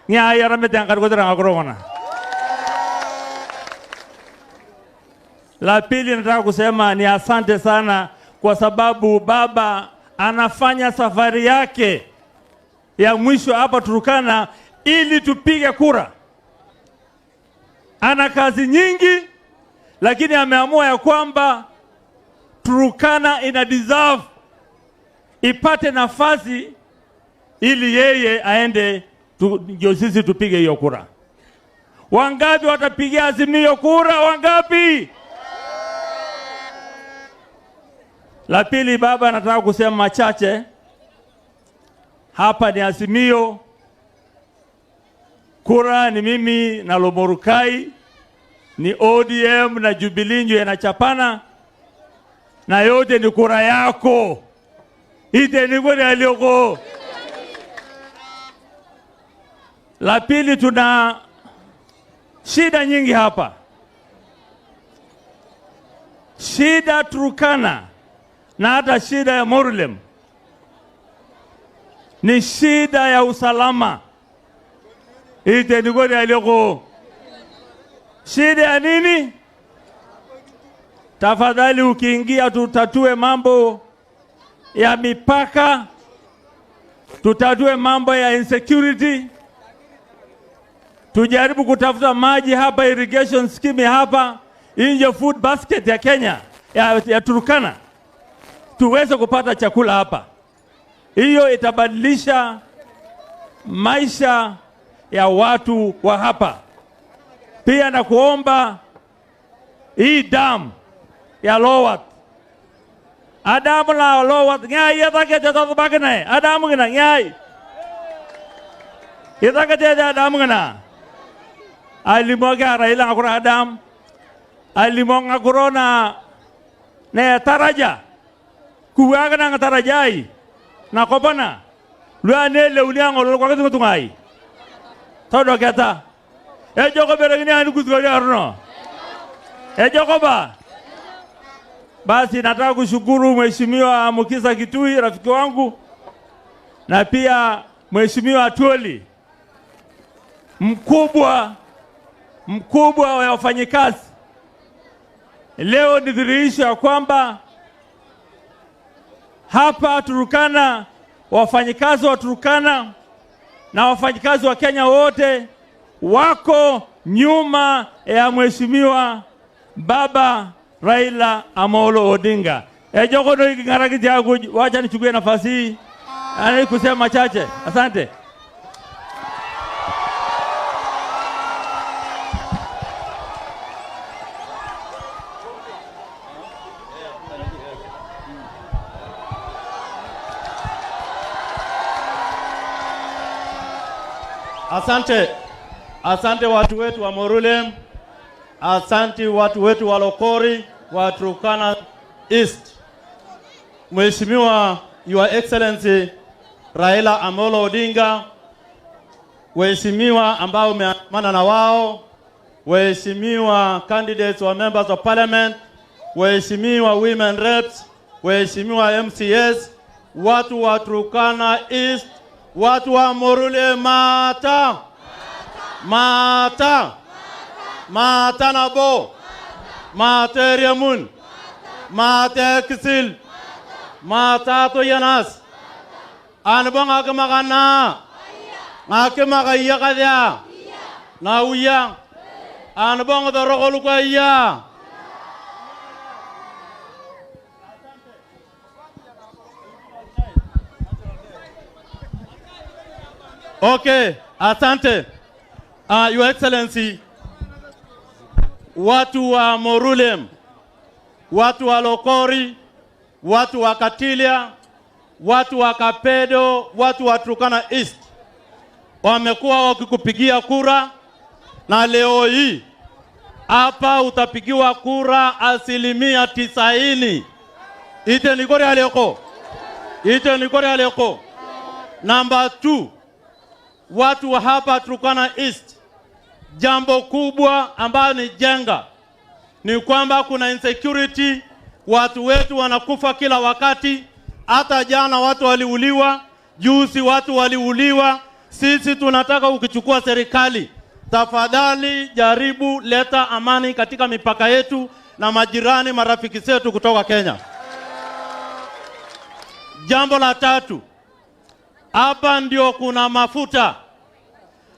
Nyaya ramete angargodera ngakorona. La pili nataka kusema ni asante sana, kwa sababu baba anafanya safari yake ya mwisho hapa Turkana ili tupige kura. Ana kazi nyingi, lakini ameamua ya kwamba Turkana ina deserve ipate nafasi ili yeye aende ndio sisi tupige hiyo kura. Wangapi watapigia Azimio kura? Wangapi? La pili, baba, nataka kusema machache. Hapa ni Azimio. Kura ni mimi na Lomorukai, ni ODM na Jubilee ndio yanachapana, na yote ni kura yako. Ite ni kura yako. La pili, tuna shida nyingi hapa. Shida Turkana na hata shida ya Morulem ni shida ya usalama. Ite ni kura yako. Shida ya nini? Tafadhali ukiingia tutatue mambo ya mipaka, tutatue mambo ya insecurity, tujaribu kutafuta maji hapa, irrigation scheme hapa, inje food basket ya Kenya, ya Turkana, tuweze kupata chakula hapa. Hiyo itabadilisha maisha ya watu wa hapa. Pia na kuomba hii dam ya Lowat, Adamu la Lowat, nyai yatake jatatu bakne, Adamu gina nyai yatake jatatu Adamu gina. Alimoga Raila ngakura Adam, alimong ngakuro na taraja, kuwaga na tarajai, na kopana, luar nele uliang olol kwa kitu tungai. Todo kata, joko berengini anu kutukari arno, joko ba. Basi nataka kushukuru Mheshimiwa Mukisa Kitui, rafiki wangu, na pia Mheshimiwa Atwoli, mkubwa wa wafanyikazi. Leo ni dhihirisho ya kwamba hapa Turkana, wafanyikazi wa Turkana na wafanyikazi wa Kenya wote wako nyuma ya Mheshimiwa Baba Raila Amolo Odinga. Joko no ikingaraki yangu, wacha nichukue nafasi hii ani kusema machache. Asante. Asante. Asante watu wetu wa Morulem. Asante watu wetu wa Lokori, wa Turkana East. Mheshimiwa Your Excellency Raila Amolo Odinga, waheshimiwa ambao umeandamana na wao, waheshimiwa candidates wa members of parliament, waheshimiwa women reps, waheshimiwa MCS, watu wa Turkana East, watu wa Morulem, mata nabo, mata Riamun, mata Kisil, mata Toyanas, anabang akamagana, akamagaya kadya, nauya, anabang darokolukaya. Okay, asante. Your Excellency, watu wa Morulem, watu wa Lokori, watu wa Katilia, watu wa Kapedo, watu wa Turkana East wamekuwa wakikupigia kura, na leo hii hapa utapigiwa kura 90%. Ite nikori aleko. Ite nikori aleko. Number 2, watu wa hapa Turkana East, jambo kubwa ambayo ni jenga ni kwamba kuna insecurity, watu wetu wanakufa kila wakati. Hata jana watu waliuliwa, juzi watu waliuliwa. Sisi tunataka ukichukua serikali, tafadhali jaribu leta amani katika mipaka yetu na majirani marafiki zetu kutoka Kenya. Jambo la 3, hapa ndio kuna mafuta.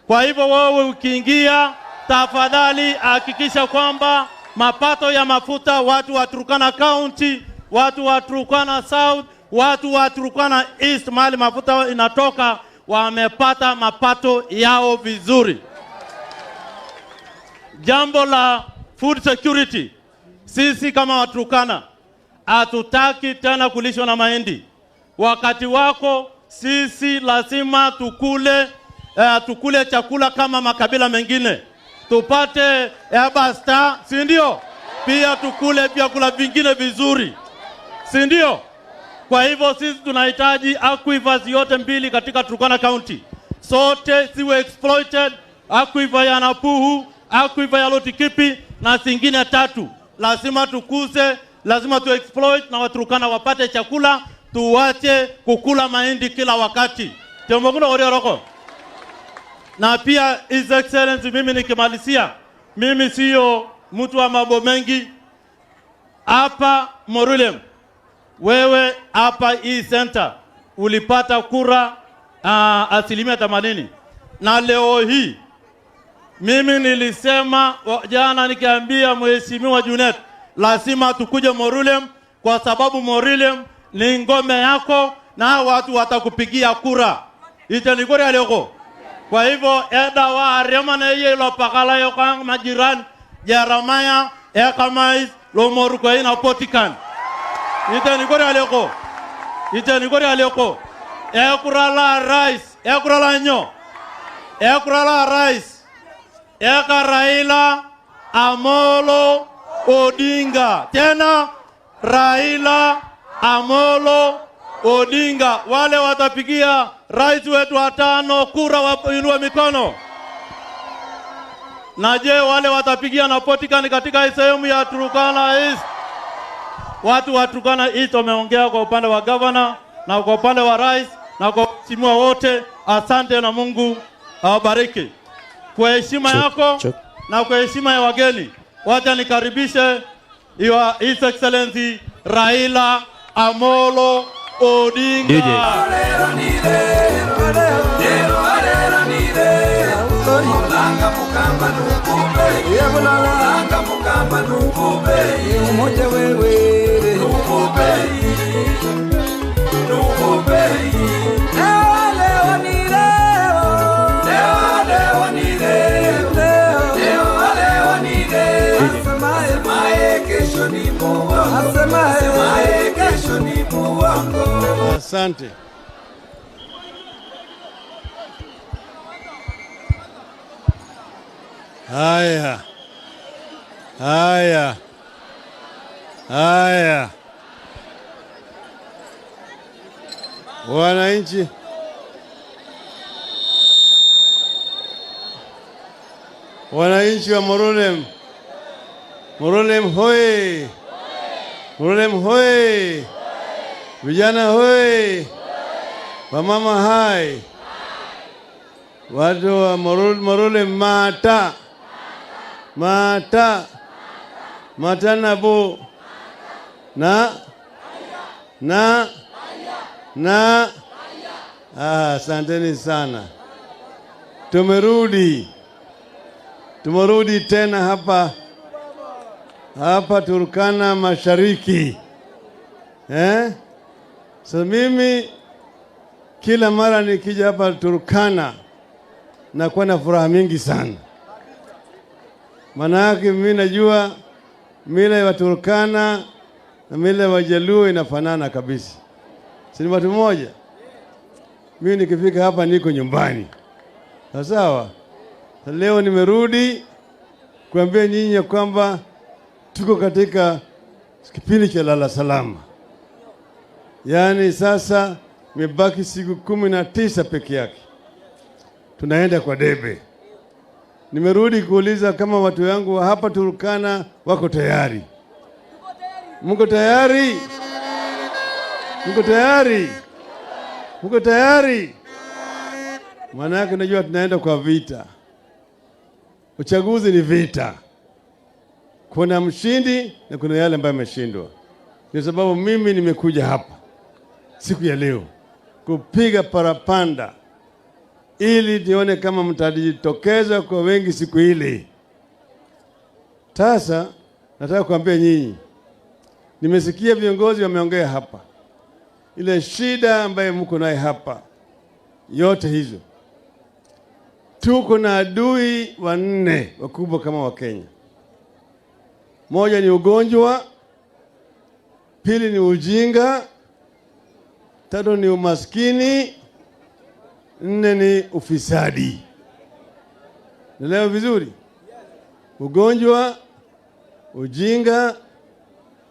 Kwa hivyo wewe ukiingia, tafadhali hakikisha kwamba mapato ya mafuta watu wa Turkana County, watu wa Turkana South, watu wa Turkana East, mahali mafuta inatoka, wamepata mapato yao vizuri. Jambo la food security, sisi kama Waturkana hatutaki tena kulishwa na mahindi. Wakati wako sisi lazima tukule chakula kama makabila mengine, tupate basta, si ndio? Pia tukule vyakula vingine vizuri, si ndio? Kwa hivyo sisi tunahitaji aquifers yote mbili katika Turkana County, sote siwe exploited. Aquifer ya Napuhu, aquifer ya Lotikipi na zingine 3 lazima tukuze, lazima tu exploit na Waturkana wapate chakula, tuwache kukula mahindi kila wakati. Temoguna orioroko. Na pia His Excellency, mimi nikimalizia, mimi sio mtu wa mambo mengi. Hapa Morulem, wewe hapa hii center ulipata kura 80%. Na leo hii mimi nilisema jana, nikiambia Mheshimiwa Junet lazima tukuje Morulem, kwa sababu Morulem ni ngome yako na watu watakupigia kura. Itanikori aliyoko. Kwa hivyo eda wa arema na yeye lo pakala yokang majirani Jeremiah Ekamais lo moruko ina Potikan. Itanikori aliyoko. Itanikori aliyoko. Ekurala rice, ekurala nyo. Ekurala rice. Eka Raila Amolo Odinga. Tena Raila Amolo Odinga. Wale watapigia rais wetu 5 kura wainue mikono. Na je, wale watapigia na Potikan katika sehemu ya Turkana East? Watu wa Turkana East wameongea kwa upande wa governor na kwa upande wa rais na kwa waheshimiwa wote. Asante na Mungu awabariki. Kwa heshima yako na kwa heshima ya wageni, wacha nikaribishe His Excellency Raila Amolo Odinga. Asante. Haya. Haya. Haya. Wananchi, wananchi wa Morulem, Morulem hoi, Morulem hoi, vijana hoi, wamama hai, watu wa Morulem mata, mata, mata nabu, na asanteni sana. Tumerudi tena hapa Turkana Mashariki. So mimi kila mara nikija hapa Turkana nakuwa na furaha mingi sana. Manake mimi najua mila ya Turkana na mila ya Wajaluo inafanana kabisa. Si ni watu moja? Mimi nikifika hapa niko nyumbani. Sawa? Leo nimerudi kuambia nyinyi kwamba tuko katika kipindi cha lala salama. Yaani sasa imebaki siku 19 peke yake. Tunaenda kwa debe. Nimerudi kuuliza kama watu wangu wa hapa Turkana wako tayari. Mko tayari? Mko tayari? Mko tayari? Maana yake najua tunaenda kwa vita. Uchaguzi ni vita. Kuna mshindi na kuna yale ambayo ameshindwa. Kwa sababu mimi nimekuja hapa siku ya leo kupiga parapanda ili nione kama mtajitokeza kwa wengi siku ile. Sasa nataka kuambia nyinyi, nimesikia viongozi wameongea hapa, ile shida ambayo mko nayo hapa, yote hizo. Tuko na adui 4 wakubwa kama wa Kenya. Moja ni ugonjwa, pili ni ujinga, tatu ni umaskini, 4 ni ufisadi. Naelewa vizuri? Ugonjwa, ujinga,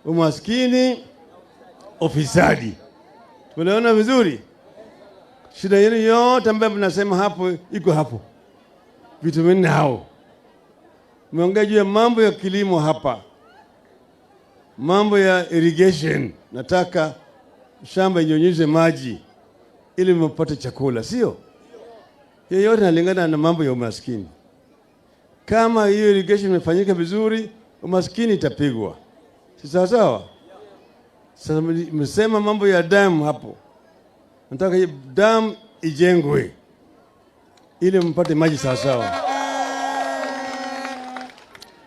umaskini, ufisadi. Tunaona vizuri? Shida yenu yote ambayo mnasema hapo iko hapo. Vitu vinne hao. Mmeongea juu ya mambo ya kilimo hapa. Mambo ya irrigation. Nataka shamba inyunyize maji ili mpate chakula, sio? Hiyo yote inalingana na mambo ya umaskini. Kama hiyo irrigation imefanyika vizuri, umaskini itapigwa. Si sawa sawa? Sasa msema mambo ya damu hapo. Nataka hii damu ijengwe ili mpate maji sawa sawa.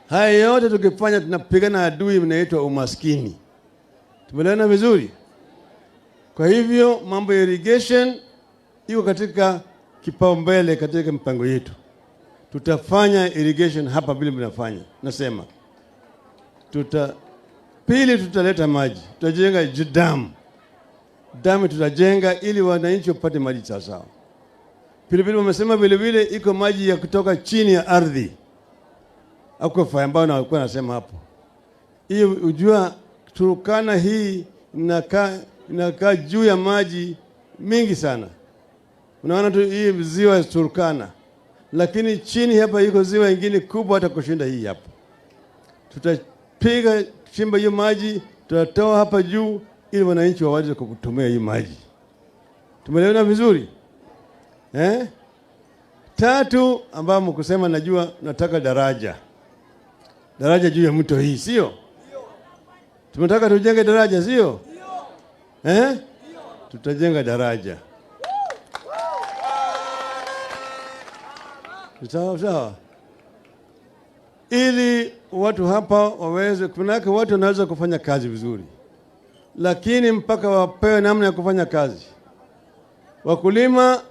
Haya yote tukifanya tunapigana adui mnaitwa umaskini. Tumeelewana vizuri? Kwa hivyo mambo ya irrigation iko katika kipaumbele katika mpango yetu. Tutafanya irrigation hapa vile mnafanya. Nasema pili tutaleta maji. Tutajenga damu. Damu tutajenga ili wananchi wapate maji sawa sawa. Pili wamesema vile vile iko maji ya kutoka chini ya ardhi. Aquifer ambao nakuwa nasema hapo. Hii ujua Turkana hii inakaa juu ya maji mingi sana. Unaona tu hii ziwa ya Turkana. Lakini chini hapa iko ziwa ingine kubwa hata kushinda hii hapa. Tutapiga chimba hiyo maji, tutatoa hapa juu ili wananchi waweze kutumia hii maji. Tumeelewana vizuri? Tatu ambao mkusema najua nataka daraja. Daraja juu ya mto hii, sio? Tunataka tujenge daraja, sio? Tutajenga daraja. Sawa. Ili watu hapa waweze, kunaka watu wanaweza kufanya kazi vizuri. Lakini mpaka wapewe namna ya kufanya kazi. Wakulima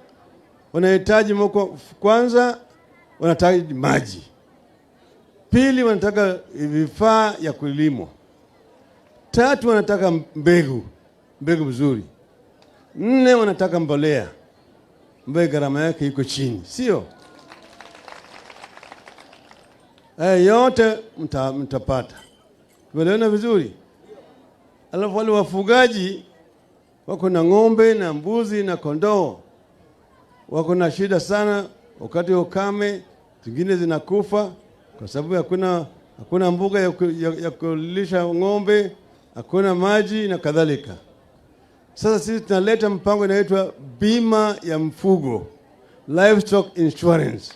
wanahitaji kwanza wanahitaji maji. Pili wanataka vifaa ya kulimo. Tatu wanataka mbegu vizuri. 4 wanataka mbolea. Mbegu gharama yake iko chini, sio? Yote mtapata. Tumeelewana vizuri? Alafu wale wafugaji wako na ng'ombe na mbuzi na kondoo. Wako na shida sana wakati wa ukame, zingine zinakufa kwa sababu hakuna mbuga ya kulisha ng'ombe, hakuna maji na kadhalika. Sasa sisi tunaleta mpango inaitwa bima ya mfugo, livestock insurance.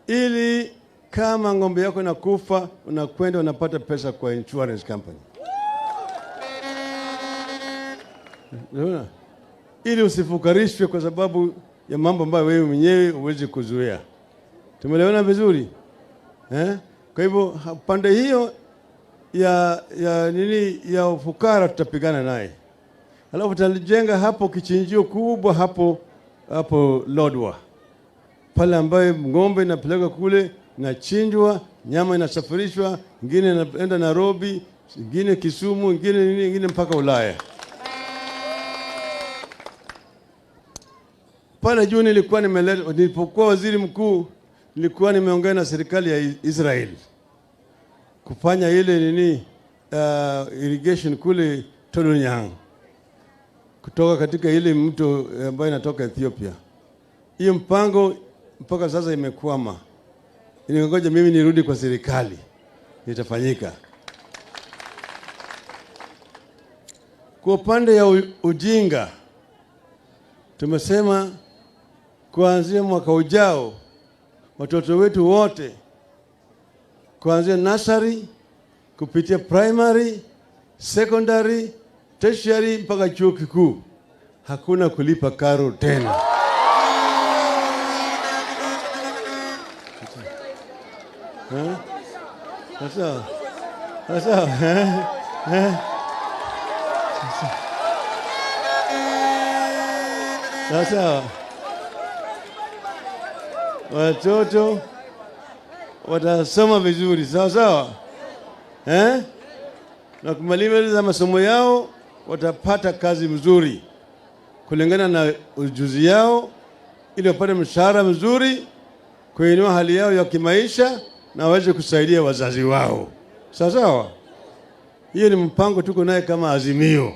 Ili kama ng'ombe yako inakufa, unakwenda unapata pesa kwa insurance company. Ili usifukarishwe kwa sababu ya mambo ambayo wewe mwenyewe huwezi kuzuia. Tumeelewana vizuri? Kwa hivyo pande hiyo ya ufukara tutapigana naye. Alafu tutajenga hapo kichinjio kubwa hapo Lodwar. Pale ambaye ng'ombe inapelekwa kule, inachinjwa, nyama inasafirishwa, ingine inaenda Nairobi, ingine Kisumu, ingine mpaka Ulaya. Pale juu nilipokuwa waziri mkuu, nilikuwa nimeongea na serikali ya Israel kufanya ile irrigation kule Tolonyang, kutoka katika ile mto ambayo inatoka Ethiopia. Hiyo mpango mpaka sasa imekwama. Ningoja mimi nirudi kwa serikali, itafanyika. Kwa upande ya ujinga, tumesema kuanzia mwaka ujao watoto wetu wote kuanzia nursery kupitia primary, secondary, tertiary mpaka chuo kikuu hakuna kulipa karo tena. Sasa watoto watasoma vizuri, sawa? Na kumaliza masomo yao watapata kazi mzuri kulingana na ujuzi yao, ili wapate mshahara mzuri, kuinua hali yao ya kimaisha na waweze kusaidia wazazi wao. Sawa? Hiyo ni mpango tuko naye kama Azimio.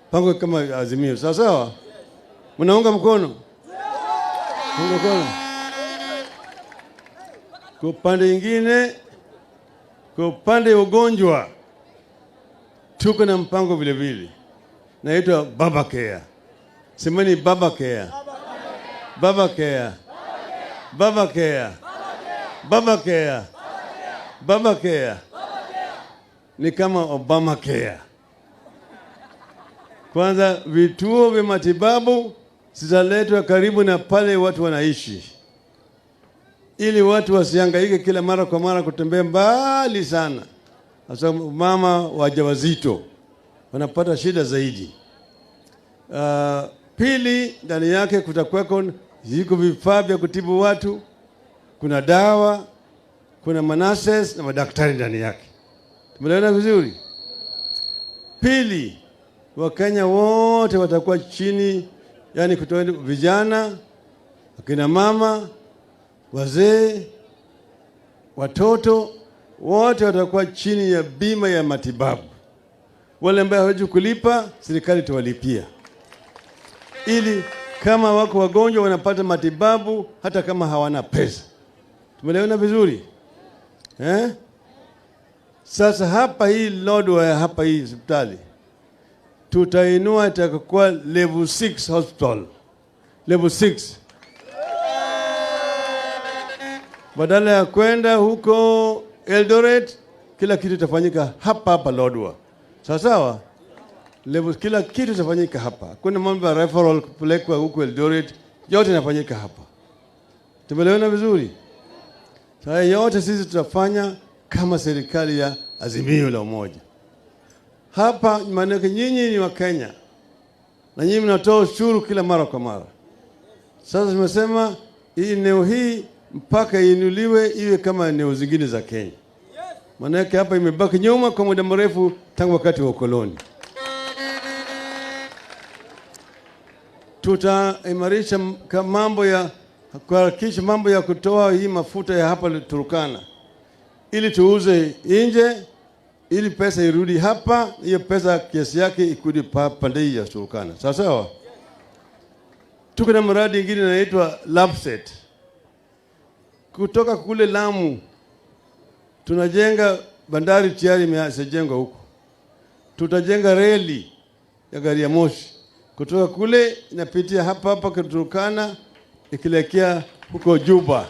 Mpango kama Azimio. Sawa? Mnaunga mkono? Mungu mkono. Kwa upande ingine, kwa upande ugonjwa, tuko na mpango vile vile. Naitwa Baba Care. Semeni Baba Care. Baba Care. Baba Care. Baba Care. Baba Care. Ni kama Obama Care. Kwanza vituo vya matibabu zitaletwa karibu na pale watu wanaishi, ili watu wasihangaike kila mara kwa mara kutembea mbali sana. Hasa mama wajawazito wanapata shida zaidi. Pili, ndani yake kutakuweko ziko vifaa vya kutibu watu, kuna dawa, kuna manases na madaktari ndani yake. Tumeelewana vizuri? Pili, Wakenya wote watakuwa chini, yani kutoka vijana, akina mama, wazee, watoto, wote watakuwa chini ya bima ya matibabu. Wale ambao hawezi kulipa, serikali itawalipia, ili kama wako wagonjwa wanapata matibabu hata kama hawana pesa. Tumeelewana vizuri? Sasa hapa hii Lodwar, hapa hii hospitali tutainua, itakuwa level 6 hospital. Level 6. Badala ya kwenda huko Eldoret, kila kitu itafanyika hapa Lodwar. Sawa? Level, kila kitu itafanyika hapa. Kuna mambo ya referral kupelekwa huko Eldoret, yote inafanyika hapa. Tumeelewana vizuri? Sasa yote sisi tutafanya kama serikali ya Azimio la Umoja. Hapa maana nyinyi ni wa Kenya na nyinyi mnatoa ushuru kila mara kwa mara. Sasa tumesema hii eneo hii mpaka inuliwe iwe kama eneo zingine za Kenya. Maana yake hapa imebaki nyuma kwa muda mrefu tangu wakati wa ukoloni. Tutaimarisha mambo ya kuharakisha mambo ya kutoa hii mafuta ya hapa Turkana, ili tuuze nje, ili pesa irudi hapa, hiyo pesa kiasi yake ikudi pande ya Turkana. Sawa? Tuko na mradi mwingine unaitwa Lapset. Kutoka kule Lamu tunajenga bandari tayari imeshajengwa huko. Tutajenga reli ya gari ya moshi kutoka kule inapitia hapa kwa Turkana ikielekea huko Juba.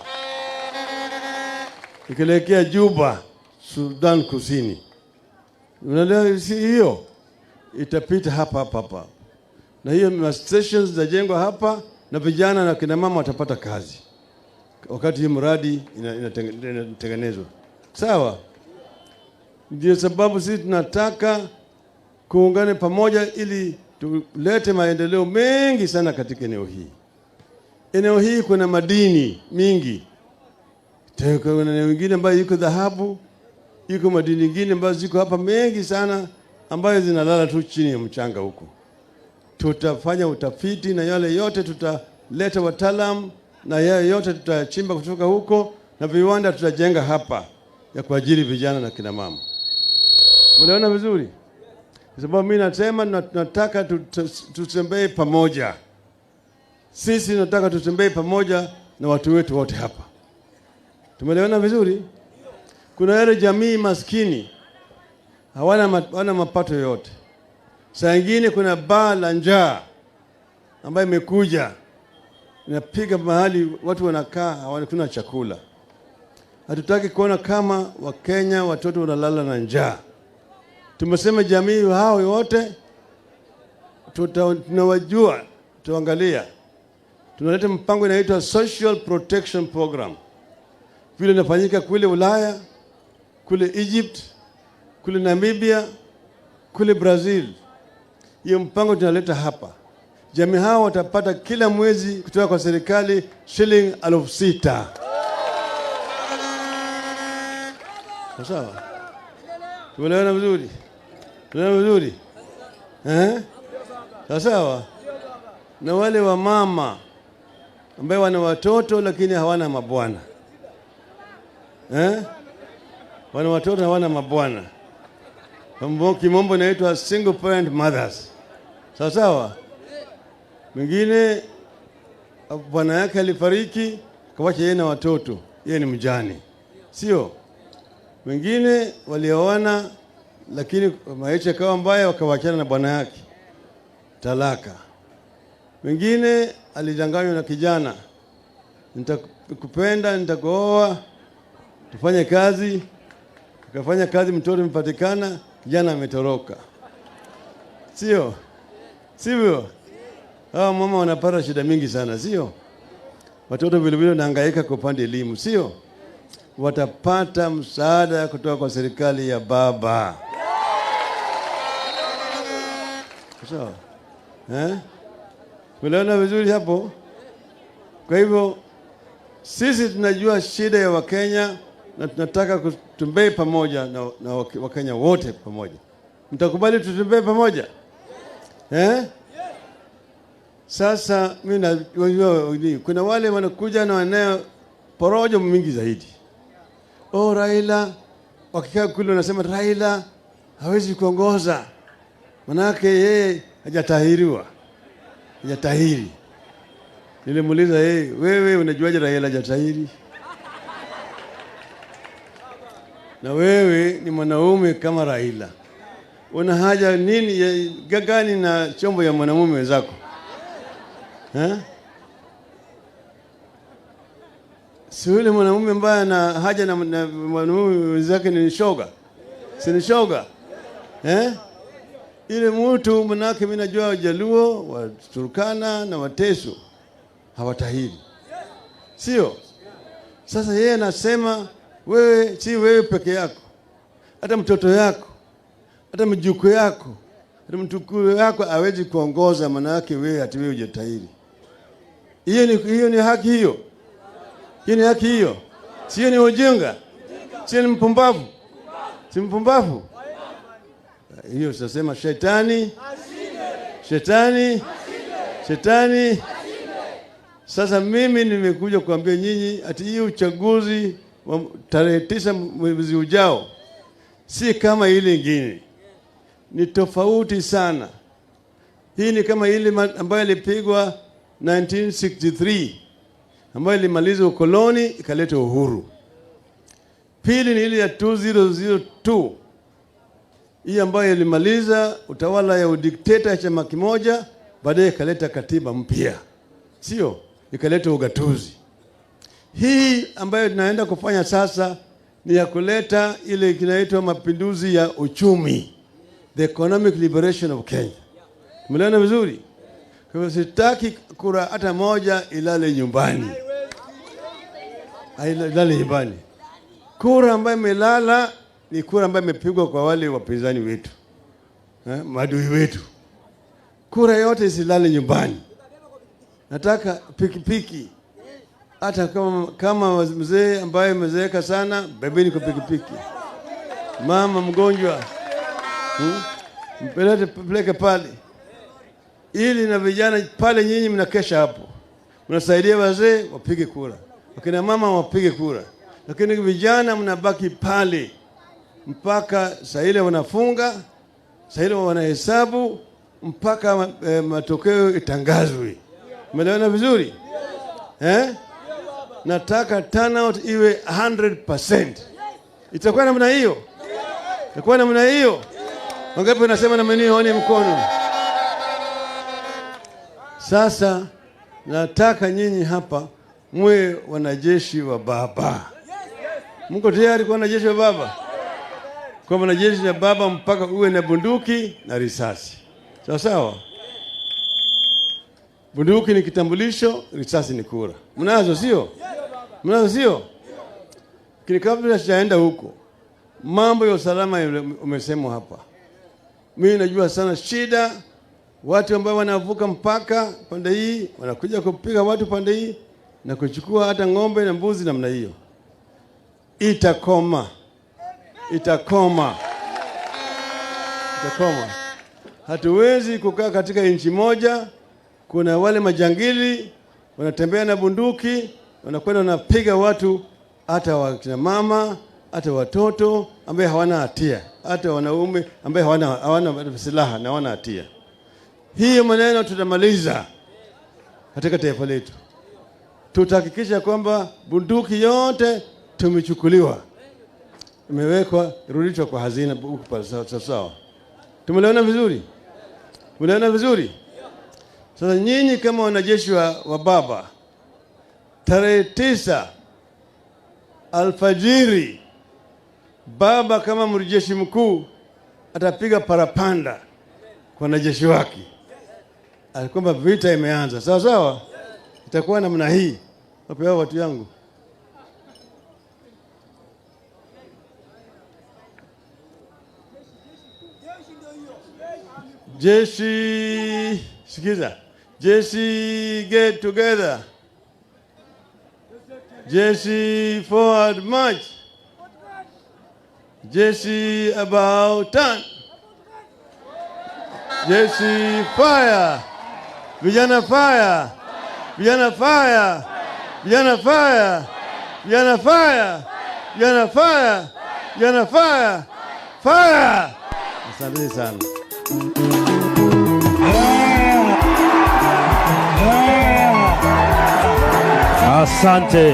Ikielekea Juba, Sudan Kusini. Unaelewa hiyo? Itapita hapa. Na hiyo stations zitajengwa hapa na vijana na kina mama watapata kazi wakati hii mradi inatengenezwa. Sawa? Ndio sababu sisi tunataka kuungana pamoja ili tulete maendeleo mengi sana katika eneo hii. Eneo hii kuna madini mingi. Kuna eneo lingine ambayo iko dhahabu, iko madini mengine ambayo ziko hapa mengi sana ambayo zinalala tu chini ya mchanga huko. Tutafanya utafiti na yale yote tutaleta wataalamu na yale yote tutachimba kutoka huko na viwanda tutajenga hapa ya kuajiri vijana na kina mama. Unaona vizuri? Kwa sababu mimi nasema tunataka tutembee pamoja. Sisi tunataka tutembee pamoja na watu wetu wote hapa. Tumeelewana vizuri? Kuna yale jamii maskini hawana mapato yote. Saa nyingine kuna baa la njaa ambayo imekuja inapiga mahali watu wanakaa hawana chakula. Hatutaki kuona kama Wakenya watoto wanalala na njaa. Tumesema jamii hao wote tunawajua, tuangalia. Tunaleta mpango inaitwa Social Protection Program. Vile inafanyika kule Ulaya, kule Egypt, kule Namibia, kule Brazil. Hiyo mpango tunaleta hapa. Jamii hao watapata kila mwezi kutoka kwa serikali shilingi 6,000. Sawa? Tumeelewana vizuri? Tumeelewana vizuri? Sawa? Na wale wa mama ambao wana watoto lakini hawana mabwana. Wana watoto hawana mabwana. Kimombo inaitwa single parent mothers. Sawa? Mwingine bwana yake alifariki, kawacha yeye na watoto. Yeye ni mjane. Sio? Wengine walioana lakini maisha yakawa mbaya wakawachana na bwana yake. Talaka. Wengine alidanganywa na kijana. Nitakupenda, nitakuoa, tufanye kazi. Akafanya kazi, mtoto mpatikana, kijana ametoroka. Sio? Sivyo? Hawa mama wanapata shida mingi sana, sio? Watoto vile vile wanahangaika kwa upande elimu, sio? Watapata msaada kutoka kwa serikali ya baba. Sawa? Unaona vizuri hapo? Kwa hivyo sisi tunajua shida ya Wakenya na tunataka kutembea pamoja na Wakenya wote pamoja. Mtakubali tutembee pamoja? Sasa mimi najua kuna wale wanakuja na wanao porojo mingi zaidi. Raila wakikaa kule wanasema Raila hawezi kuongoza. Manake yeye hajatahiriwa. Hajatahiri. Nilimuuliza wewe unajuaje Raila hajatahiri? Na wewe ni mwanaume kama Raila. Una haja nini gani na chombo ya mwanamume wenzako? Si yule mwanamume ambaye ana haja na mwanamume wenzake ni shoga. Si ni shoga? Ile mtu manake mimi najua Wajaluo, Waturkana na Wateso hawatahiri. Sio? Sasa yeye anasema wewe si wewe peke yako. Hata mtoto yako, hata mjukuu yako, hata mtukuu yako hawezi kuongoza manake wewe hata wewe hujatahiri. Hiyo ni haki hiyo. Hiyo ni haki hiyo. Sio ni ujinga. Sio ni mpumbavu. Si mpumbavu. Hiyo tunasema shetani. Shetani. Sasa mimi nimekuja kuambia nyinyi ati hii uchaguzi wa tarehe 9 mwezi ujao si kama ile nyingine. Ni tofauti sana. Hii ni kama ile ambayo ilipigwa 1963 ambayo ilimaliza ukoloni ikaleta uhuru. Pili ni ile ya 2002 hii ambayo ilimaliza utawala ya udikteta ya chama kimoja, baadaye ikaleta katiba mpya. Sio? Ikaleta ugatuzi. Hii ambayo tunaenda kufanya sasa ni ya kuleta ile kinaitwa mapinduzi ya uchumi. The economic liberation of Kenya. Tumeelewana vizuri? Kwa hivyo sitaki kura hata moja ilale nyumbani. Ilale nyumbani. Kura ambayo imelala ni kura ambayo imepigwa kwa wale wapinzani wetu. Maadui wetu. kura yote isilale nyumbani. Nataka pikipiki. Hata kama mzee ambaye amezeeka sana, bebeni kwa pikipiki. Mama mgonjwa, mpeleke pale. Ili na vijana pale nyinyi mnakesha hapo. Mnasaidia wazee wapige kura. Wakina mama wapige kura. Lakini vijana mnabaki pale mpaka saa ile wanafunga, saa ile wanahesabu mpaka matokeo itangazwe. Umeelewana vizuri? Nataka turnout iwe 100%. Itakuwa namna hiyo? Itakuwa namna hiyo? Wangapi wanasema namna hiyo? One mkono. Sasa nataka nyinyi hapa mwe wanajeshi wa baba. Mko tayari kwa wanajeshi wa baba? Kwa wanajeshi wa baba mpaka uwe na bunduki na risasi. Sawa sawa? Bunduki ni kitambulisho, risasi ni kura. Mnazo sio? Mnazo sio? Kile kabla sijaenda huko, mambo ya usalama umesemwa hapa. Mimi najua sana shida, watu ambao wanavuka mpaka pande hii, wanakuja kupiga watu pande hii na kuchukua hata ng'ombe na mbuzi namna hiyo. Itakoma. Itakoma. Itakoma. Hatuwezi kukaa katika nchi moja, kuna wale majangili wanatembea na bunduki, wanakwenda wanapiga watu, hata wakina mama, hata watoto ambao hawana hatia, hata wanaume ambao hawana silaha na hawana hatia. Hiyo maneno tutamaliza katika taifa letu. Tutahakikisha kwamba bunduki yote tumechukuliwa, imewekwa, rudishwa kwa hazina huko sawa. Tumeelewana vizuri? Tumeelewana vizuri? Sasa nyinyi kama wanajeshi wa baba, tarehe 9 alfajiri, baba kama mjeshi mkuu atapiga parapanda kwa wanajeshi wake, kwamba vita imeanza. Sawa sawa? Itakuwa namna hii. Wapewa watu yangu. Jeshi, sikiza. Jeshi, get together. Jeshi, forward march. Jeshi, about turn. Jeshi, fire. Vijana fire. Vijana fire. Vijana fire. Vijana fire. Vijana fire. Vijana fire. Fire. Asante sana. Asante.